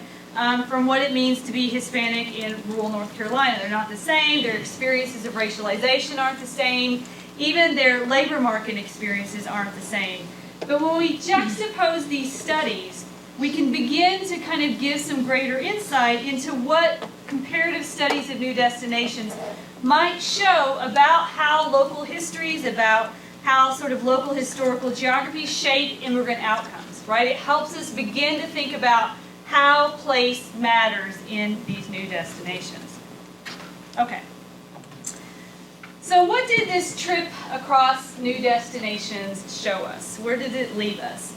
from what it means to be Hispanic in rural North Carolina. They're not the same. Their experiences of racialization aren't the same. Even their labor market experiences aren't the same. But when we juxtapose these studies, we can begin to kind of give some greater insight into what comparative studies of new destinations might show about how local histories, about how sort of local historical geography shape immigrant outcomes, right? It helps us begin to think about how place matters in these new destinations. Okay. So what did this trip across new destinations show us? Where did it leave us?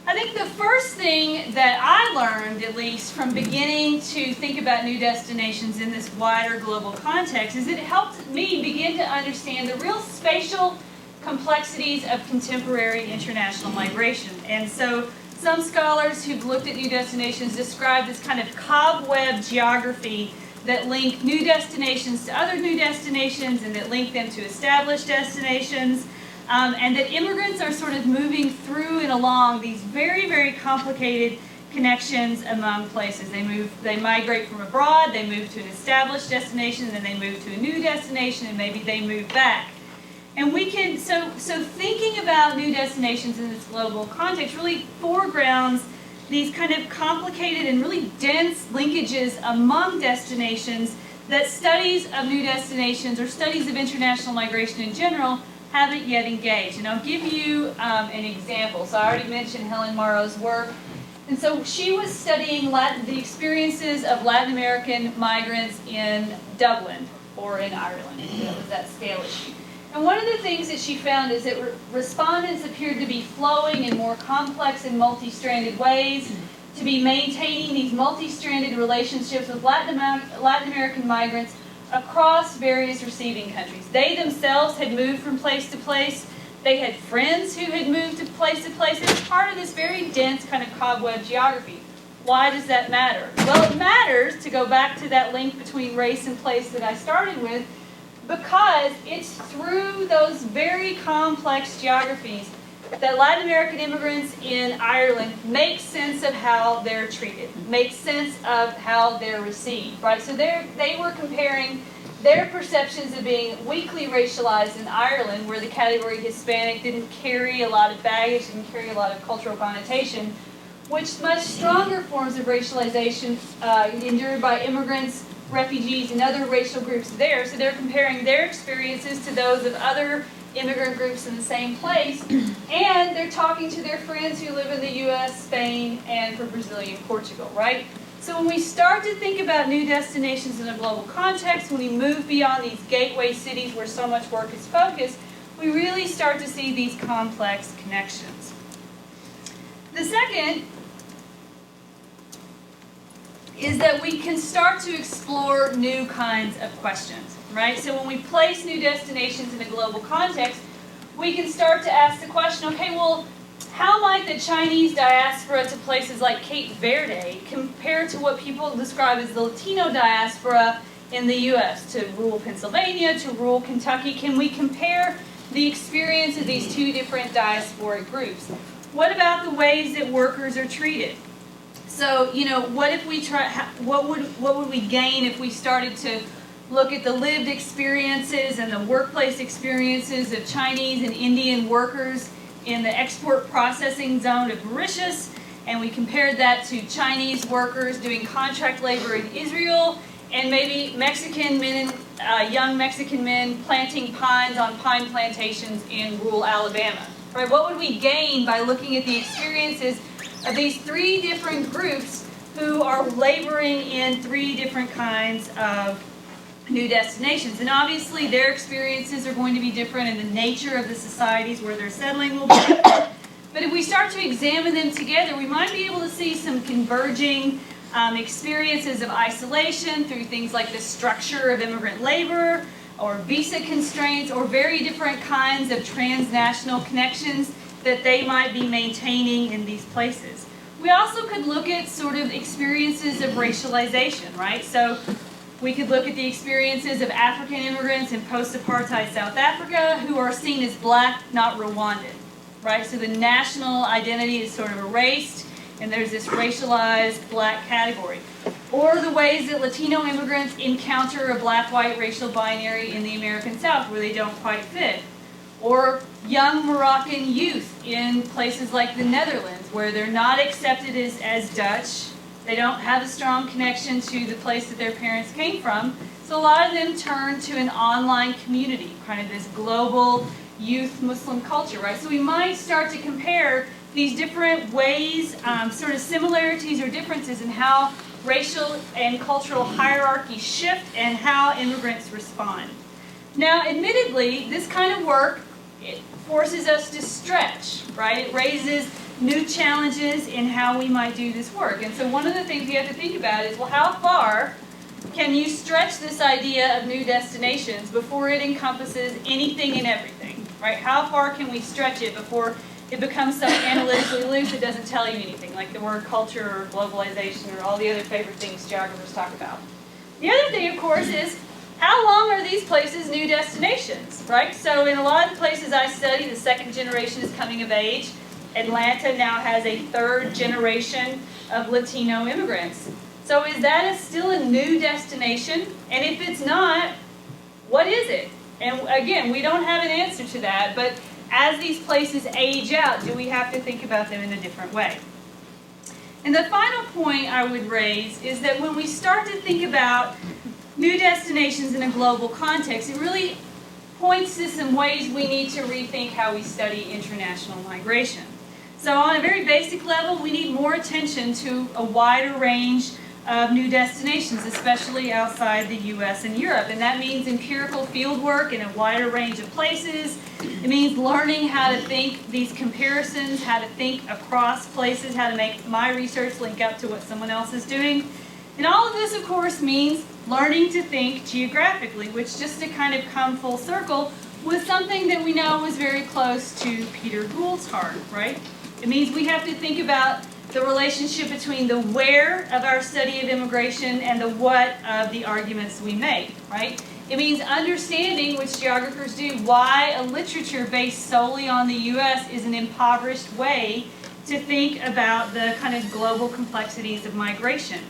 I think the first thing that I learned, at least from beginning to think about new destinations in this wider global context, is it helped me begin to understand the real spatial complexities of contemporary international migration. And so some scholars who've looked at new destinations describe this kind of cobweb geography that link new destinations to other new destinations and that link them to established destinations. And that immigrants are sort of moving through and along these very, very complicated connections among places. They migrate from abroad, they move to an established destination, and then they move to a new destination, and maybe they move back. And we can, so thinking about new destinations in this global context really foregrounds these kind of complicated and really dense linkages among destinations that studies of new destinations or studies of international migration in general haven't yet engaged. And I'll give you an example. So I already mentioned Helen Morrow's work. And so she was studying the experiences of Latin American migrants in Dublin or in Ireland. That was that scale issue. And one of the things that she found is that respondents appeared to be flowing in more complex and multi-stranded ways, to be maintaining these multi-stranded relationships with Latin American migrants across various receiving countries. They themselves had moved from place to place. They had friends who had moved to place. It was part of this very dense kind of cobweb geography. Why does that matter? Well, it matters, to go back to that link between race and place that I started with, because it's through those very complex geographies that Latin American immigrants in Ireland make sense of how they're treated, make sense of how they're received, right? So they were comparing their perceptions of being weakly racialized in Ireland, where the category Hispanic didn't carry a lot of baggage, didn't carry a lot of cultural connotation, which much stronger forms of racialization endured by immigrants, refugees, and other racial groups there. So they're comparing their experiences to those of other immigrant groups in the same place, and they're talking to their friends who live in the US, Spain, and for Brazilian Portugal, right? So when we start to think about new destinations in a global context, when we move beyond these gateway cities where so much work is focused, we really start to see these complex connections. The second is that we can start to explore new kinds of questions, right? So when we place new destinations in a global context, we can start to ask the question, okay, well, how might the Chinese diaspora to places like Cape Verde compare to what people describe as the Latino diaspora in the U.S., to rural Pennsylvania, to rural Kentucky? Can we compare the experience of these two different diasporic groups? What about the ways that workers are treated? So, you know, what if we what would we gain if we started to look at the lived experiences and the workplace experiences of Chinese and Indian workers in the export processing zone of Mauritius, and we compared that to Chinese workers doing contract labor in Israel, and maybe Mexican men, young Mexican men planting pines on pine plantations in rural Alabama. Right? What would we gain by looking at the experiences of these three different groups who are laboring in three different kinds of new destinations? And obviously their experiences are going to be different, and the nature of the societies where they're settling will be different. But if we start to examine them together, we might be able to see some converging experiences of isolation through things like the structure of immigrant labor, or visa constraints, or very different kinds of transnational connections that they might be maintaining in these places. We also could look at sort of experiences of racialization, right? So we could look at the experiences of African immigrants in post-apartheid South Africa who are seen as black, not Rwandan, right? So the national identity is sort of erased, and there's this racialized black category. Or the ways that Latino immigrants encounter a black-white racial binary in the American South where they don't quite fit. Or young Moroccan youth in places like the Netherlands where they're not accepted as Dutch. They don't have a strong connection to the place that their parents came from. So a lot of them turn to an online community, kind of this global youth Muslim culture, right? So we might start to compare these different ways, sort of similarities or differences in how racial and cultural hierarchies shift and how immigrants respond. Now, admittedly, this kind of work, it forces us to stretch, right? It raises new challenges in how we might do this work. And so one of the things we have to think about is, well, how far can you stretch this idea of new destinations before it encompasses anything and everything, right? How far can we stretch it before it becomes so analytically loose it doesn't tell you anything, like the word culture or globalization or all the other favorite things geographers talk about. The other thing, of course, is how long are these places new destinations, right? So in a lot of the places I study, the second generation is coming of age. Atlanta now has a third generation of Latino immigrants. So is that still a new destination? And if it's not, what is it? And again, we don't have an answer to that, but as these places age out, do we have to think about them in a different way? And the final point I would raise is that when we start to think about new destinations in a global context, it really points to some ways we need to rethink how we study international migration. So on a very basic level, we need more attention to a wider range of new destinations, especially outside the US and Europe. And that means empirical field work in a wider range of places. It means learning how to think these comparisons, how to think across places, how to make my research link up to what someone else is doing. And all of this, of course, means learning to think geographically, which, just to kind of come full circle, was something that we know was very close to Peter Gould's heart, right? It means we have to think about the relationship between the where of our study of immigration and the what of the arguments we make, right? It means understanding, which geographers do, why a literature based solely on the U.S. is an impoverished way to think about the kind of global complexities of migration.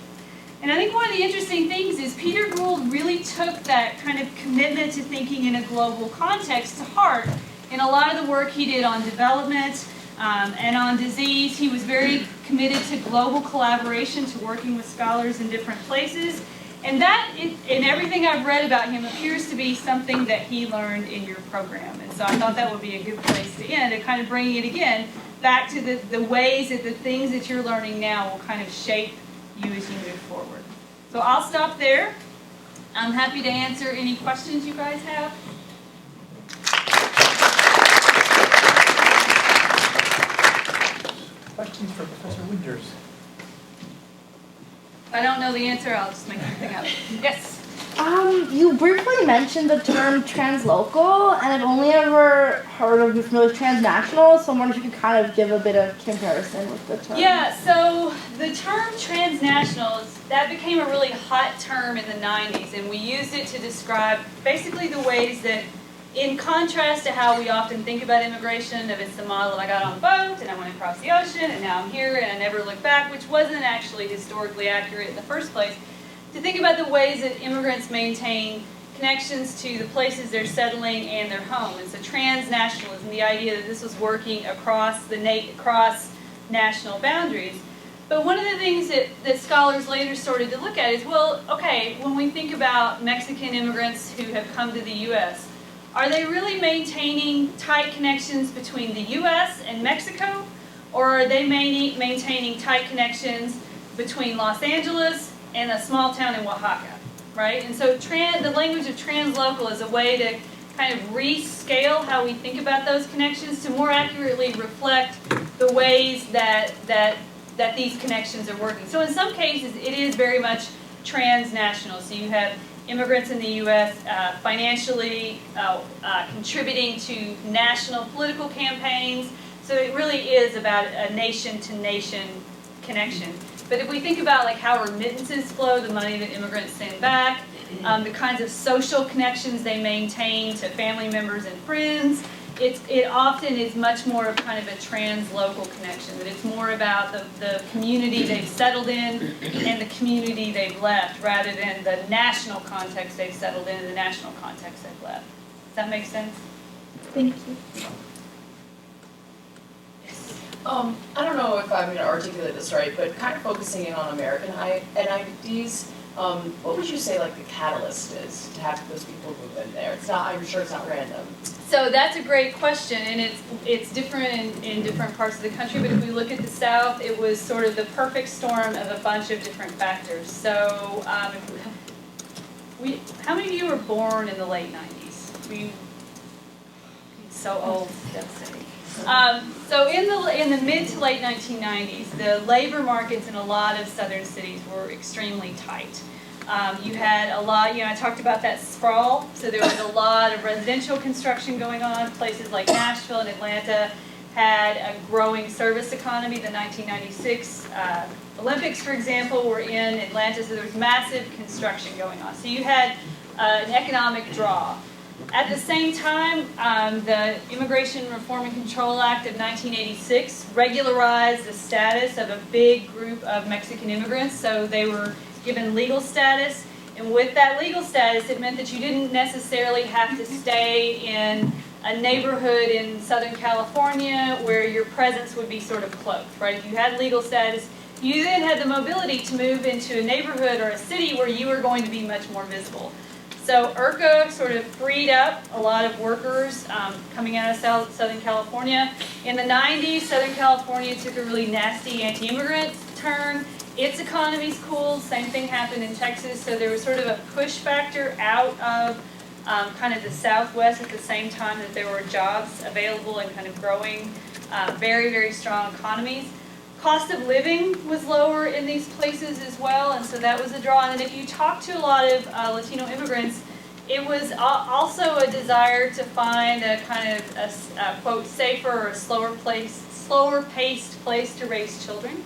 And I think one of the interesting things is Peter Gould really took that kind of commitment to thinking in a global context to heart in a lot of the work he did on development and on disease. He was very committed to global collaboration, to working with scholars in different places. And that, in everything I've read about him, appears to be something that he learned in your program. And so I thought that would be a good place to end, and kind of bringing it again back to the ways that the things that you're learning now will kind of shape you as you move forward. So I'll stop there. I'm happy to answer any questions you guys have. Questions for Professor Winters? If I don't know the answer, I'll just make something up. Yes? You briefly mentioned the term translocal, and I've only ever heard of transnational, so I'm wondering if you could kind of give a bit of comparison with the term. Yeah, so the term transnational, that became a really hot term in the 90s, and we used it to describe basically the ways that, in contrast to how we often think about immigration, if it's the model of I got on a boat and I went across the ocean and now I'm here and I never look back, which wasn't actually historically accurate in the first place, to think about the ways that immigrants maintain connections to the places they're settling and their home. And so transnationalism, the idea that this was working across across national boundaries. But one of the things that scholars later started to look at is, well, okay, when we think about Mexican immigrants who have come to the U.S., are they really maintaining tight connections between the U.S. and Mexico? Or are they maintaining tight connections between Los Angeles and a small town in Oaxaca, right? And so the language of translocal is a way to kind of rescale how we think about those connections to more accurately reflect the ways that these connections are working. So in some cases, it is very much transnational. So you have immigrants in the U.S. Financially contributing to national political campaigns. So it really is about a nation-to-nation connection. But if we think about like how remittances flow, the money that immigrants send back, the kinds of social connections they maintain to family members and friends, it often is much more of kind of a translocal connection, that it's more about the community they've settled in and the community they've left, rather than the national context they've settled in and the national context they've left. Does that make sense? Thank you. I don't know if I'm going to articulate this right, but kind of focusing in on American IDs, what would you say like the catalyst is to have those people move in there? It's not, I'm sure it's not random. So that's a great question, and it's different in different parts of the country, but if we look at the South, it was sort of the perfect storm of a bunch of different factors. So how many of you were born in the late 90s? So old, devastating. So in the mid to late 1990s, the labor markets in a lot of southern cities were extremely tight. You had a lot, I talked about that sprawl, so there was a lot of residential construction going on. Places like Nashville and Atlanta had a growing service economy. The 1996 Olympics, for example, were in Atlanta, so there was massive construction going on. So you had an economic draw. At the same time, the Immigration Reform and Control Act of 1986 regularized the status of a big group of Mexican immigrants, so they were given legal status, and with that legal status, it meant that you didn't necessarily have to stay in a neighborhood in Southern California where your presence would be sort of cloaked, right? If you had legal status, you then had the mobility to move into a neighborhood or a city where you were going to be much more visible. So IRCA sort of freed up a lot of workers coming out of Southern California. In the 90s, Southern California took a really nasty anti-immigrant turn. Its economy's cooled. Same thing happened in Texas. So there was sort of a push factor out of kind of the Southwest at the same time that there were jobs available and kind of growing very, very strong economies. Cost of living was lower in these places as well, and so that was a draw. And then if you talk to a lot of Latino immigrants, it was also a desire to find a kind of a quote, safer or a slower paced place to raise children.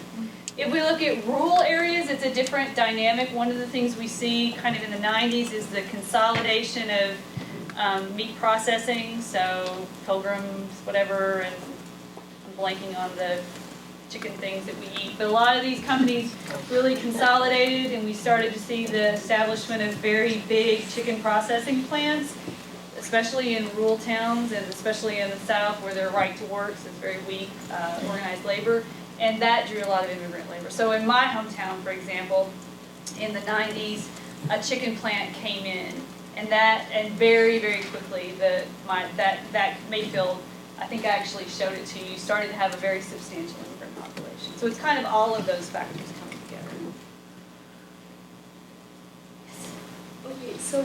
If we look at rural areas, it's a different dynamic. One of the things we see kind of in the 90s is the consolidation of meat processing, so Pilgrims, whatever, and I'm blanking on the chicken things that we eat. But a lot of these companies really consolidated, and we started to see the establishment of very big chicken processing plants, especially in rural towns and especially in the South where their right to work is very weak, organized labor. And that drew a lot of immigrant labor. So in my hometown, for example, in the 90s, a chicken plant came in, and very, very quickly, that Mayfield, I think I actually showed it to you, started to have a very substantial immigrant population. So it's kind of all of those factors coming together. Okay, so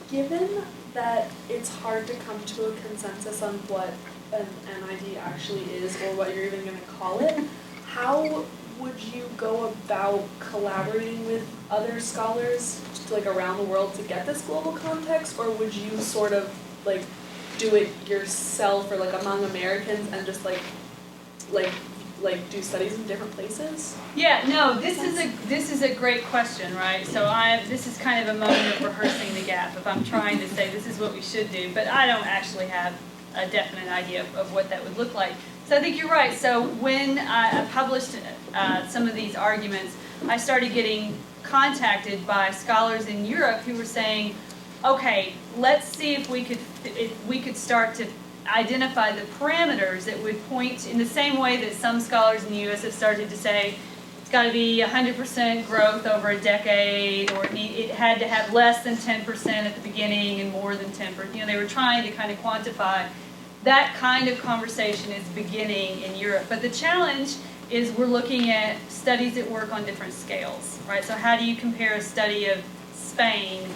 given that it's hard to come to a consensus on what an NID actually is or what you're even going to call it, how would you go about collaborating with other scholars like around the world to get this global context, or would you sort of like do it yourself or like among Americans and just like do studies in different places? Yeah, no, this is a great question, right? So this is kind of a moment of rehearsing the gap. If I'm trying to say this is what we should do, but I don't actually have a definite idea of what that would look like. So I think you're right. So when I published some of these arguments, I started getting contacted by scholars in Europe who were saying, okay, let's see if we could start to identify the parameters that would point in the same way that some scholars in the U.S. have started to say it's got to be 100% growth over a decade, or it had to have less than 10% at the beginning and more than 10%. You know, they were trying to kind of quantify. That kind of conversation is beginning in Europe. But the challenge is we're looking at studies that work on different scales, right? So how do you compare a study of Spain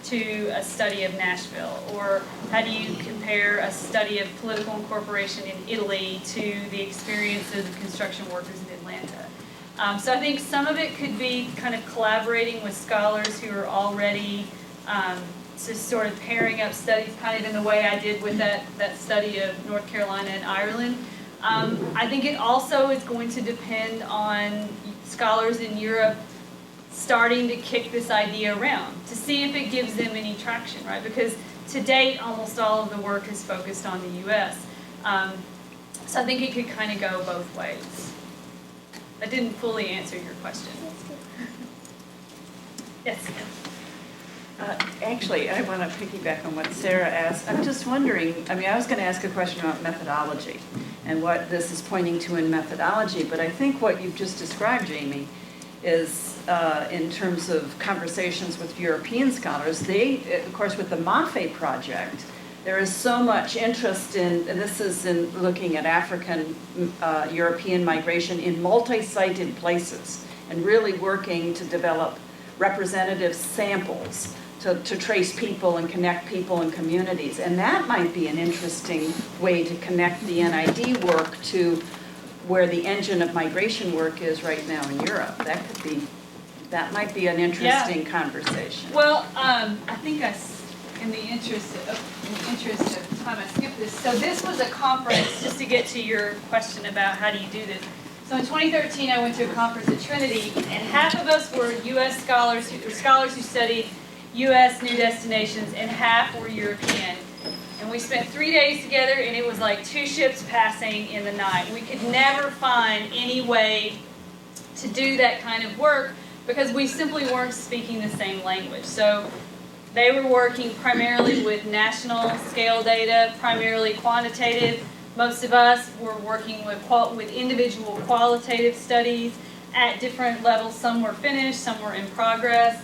to a study of Nashville? Or how do you compare a study of political incorporation in Italy to the experiences of construction workers in Atlanta? So I think some of it could be kind of collaborating with scholars who are already just sort of pairing up studies kind of in the way I did with that study of North Carolina and Ireland. I think it also is going to depend on scholars in Europe starting to kick this idea around to see if it gives them any traction, right? Because to date, almost all of the work is focused on the U.S. So I think it could kind of go both ways. I didn't fully answer your question. Yes. Actually, I want to piggyback on what Sarah asked. I'm just wondering, I mean, I was going to ask a question about methodology and what this is pointing to in methodology, but I think what you've just described, Jamie, is in terms of conversations with European scholars, they, of course, with the MAFE project, there is so much interest in, and this is in looking at African European migration in multi-sited places and really working to develop representative samples to trace people and connect people and communities. And that might be an interesting way to connect the NID work to where the engine of migration work is right now in Europe. That might be an interesting conversation. Well, I think in the interest of time, I skipped this. So this was a conference, just to get to your question about how do you do this. So in 2013, I went to a conference at Trinity, and half of us were U.S. scholars who studied U.S. new destinations, and half were European. And we spent 3 days together, and it was like two ships passing in the night. We could never find any way to do that kind of work because we simply weren't speaking the same language. So they were working primarily with national scale data, primarily quantitative. Most of us were working with individual qualitative studies at different levels. Some were finished, some were in progress.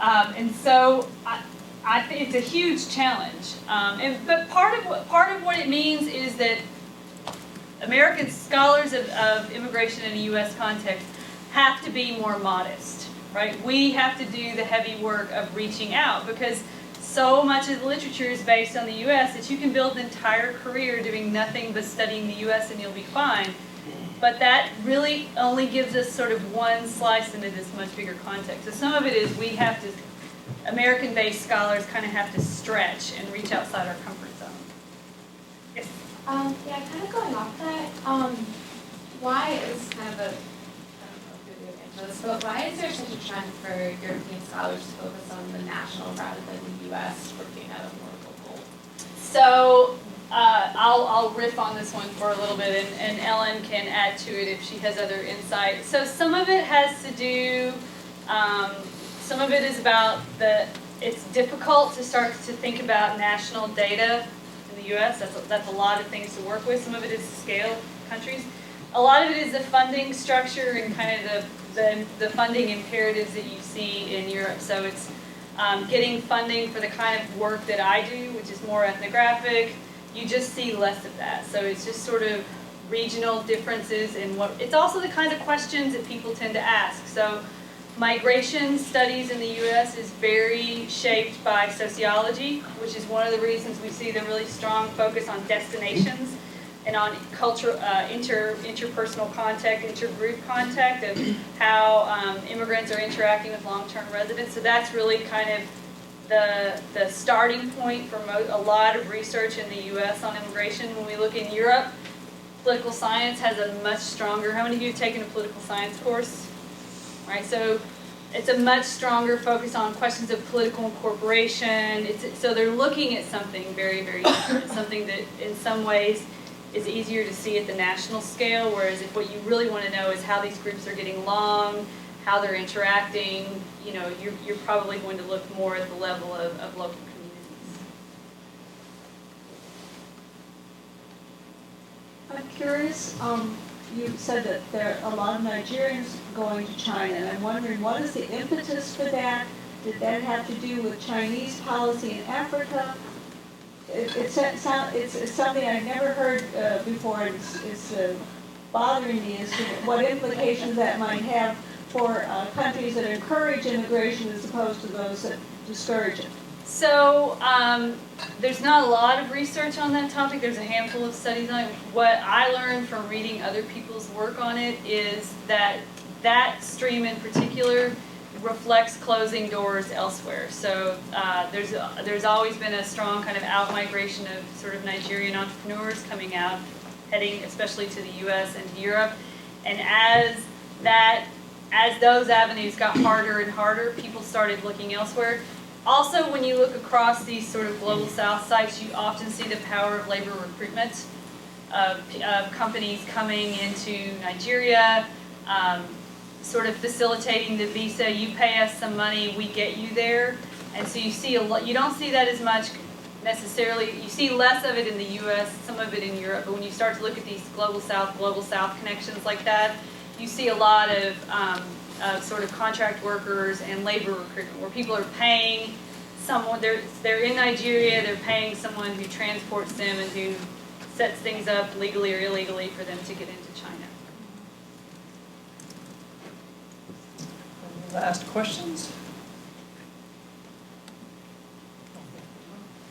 And so I think it's a huge challenge. But part of what it means is that American scholars of immigration in a U.S. context have to be more modest, right? We have to do the heavy work of reaching out because so much of the literature is based on the U.S. that you can build an entire career doing nothing but studying the U.S. and you'll be fine. But that really only gives us sort of one slice into this much bigger context. So some of it is we have to, American-based scholars kind of have to stretch and reach outside our comfort zone. Yes? Yeah, kind of going off that, why is kind of a, I don't know if you're doing into this, but why is there such a trend for European scholars to focus on the national rather than the U.S. working at a more local? So I'll riff on this one for a little bit, and Ellen can add to it if she has other insight. So some of it has to do, some of it is about it's difficult to start to think about national data in the U.S. That's a lot of things to work with. Some of it is scale countries. A lot of it is the funding structure and kind of the funding imperatives that you see in Europe. So it's getting funding for the kind of work that I do, which is more ethnographic. You just see less of that. So it's just sort of regional differences in what, it's also the kinds of questions that people tend to ask. So migration studies in the U.S. is very shaped by sociology, which is one of the reasons we see the really strong focus on destinations and on interpersonal contact, intergroup contact of how immigrants are interacting with long-term residents. So that's really kind of the starting point for a lot of research in the U.S. on immigration. When we look in Europe, political science has a much stronger, how many of you have taken a political science course? Right, so it's a much stronger focus on questions of political incorporation. So they're looking at something very, very different, something that in some ways is easier to see at the national scale, whereas if what you really want to know is how these groups are getting along, how they're interacting, you know, you're probably going to look more at the level of local communities. I'm curious, you said that there are a lot of Nigerians going to China, and I'm wondering what is the impetus for that? Did that have to do with Chinese policy in Africa? It's something I've never heard before, and it's bothering me as to what implications that might have for countries that encourage immigration as opposed to those that discourage it. So there's not a lot of research on that topic. There's a handful of studies on it. What I learned from reading other people's work on it is that that stream in particular reflects closing doors elsewhere. So there's always been a strong kind of out-migration of sort of Nigerian entrepreneurs coming out, heading especially to the U.S. and to Europe. And as those avenues got harder and harder, people started looking elsewhere. Also, when you look across these sort of global south sites, you often see the power of labor recruitment, of companies coming into Nigeria, sort of facilitating the visa. You pay us some money, we get you there. And so you see a lot. You don't see that as much necessarily. You see less of it in the U.S., some of it in Europe. But when you start to look at these global south connections like that, you see a lot of sort of contract workers and labor recruitment, where people are paying someone. They're in Nigeria. They're paying someone who transports them and who sets things up legally or illegally for them to get into China. Last questions?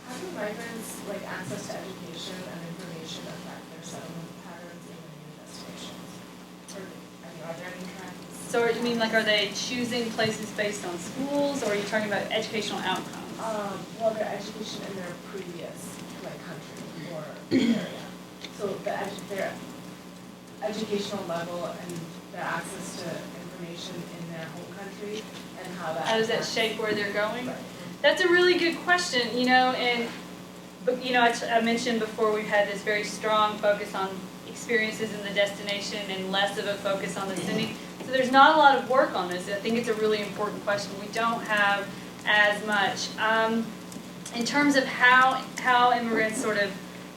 How do migrants' access to education and information affect their settlement patterns in their new destinations? Or are there any trends? So you mean are they choosing places based on schools, or are you talking about educational outcomes? Well, their education in their previous country or area. So their educational level and their access to information in their home country, and how does that shape where they're going? Right. That's a really good question, I mentioned before we've had this very strong focus on experiences in the destination and less of a focus on the sending. So there's not a lot of work on this. I think it's a really important question. We don't have as much. In terms of how immigrants sort of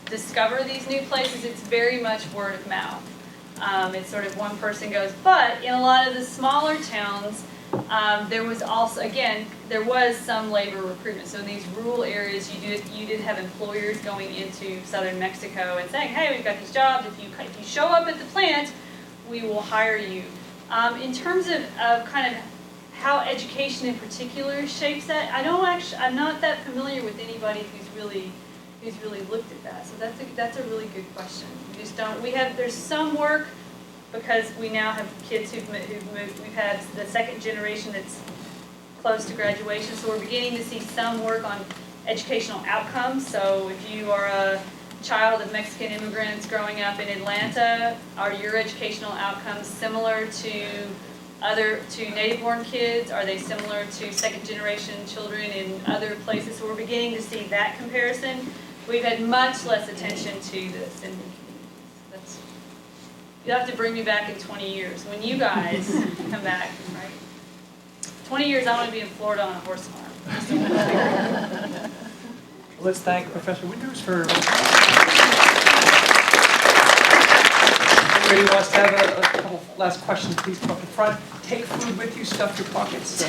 discover these new places, it's very much word of mouth. It's sort of one person goes, but in a lot of the smaller towns, there was also, again, there was some labor recruitment. So in these rural areas, you did have employers going into southern Mexico and saying, hey, we've got these jobs. If you show up at the plant, we will hire you. In terms of kind of how education in particular shapes that, I'm not that familiar with anybody who's really looked at that. So that's a really good question. We just don't. There's some work, because we now have kids who've moved. We've had the second generation that's close to graduation, so we're beginning to see some work on educational outcomes. So if you are a child of Mexican immigrants growing up in Atlanta, are your educational outcomes similar to native-born kids? Are they similar to second-generation children in other places? So we're beginning to see that comparison. We've had much less attention to this in communities. You'll have to bring me back in 20 years when you guys come back, right? 20 years, I want to be in Florida on a horse farm. Let's thank Professor Winters for. Anybody wants to have a couple last questions, please come up in front. Take food with you, stuff your pockets.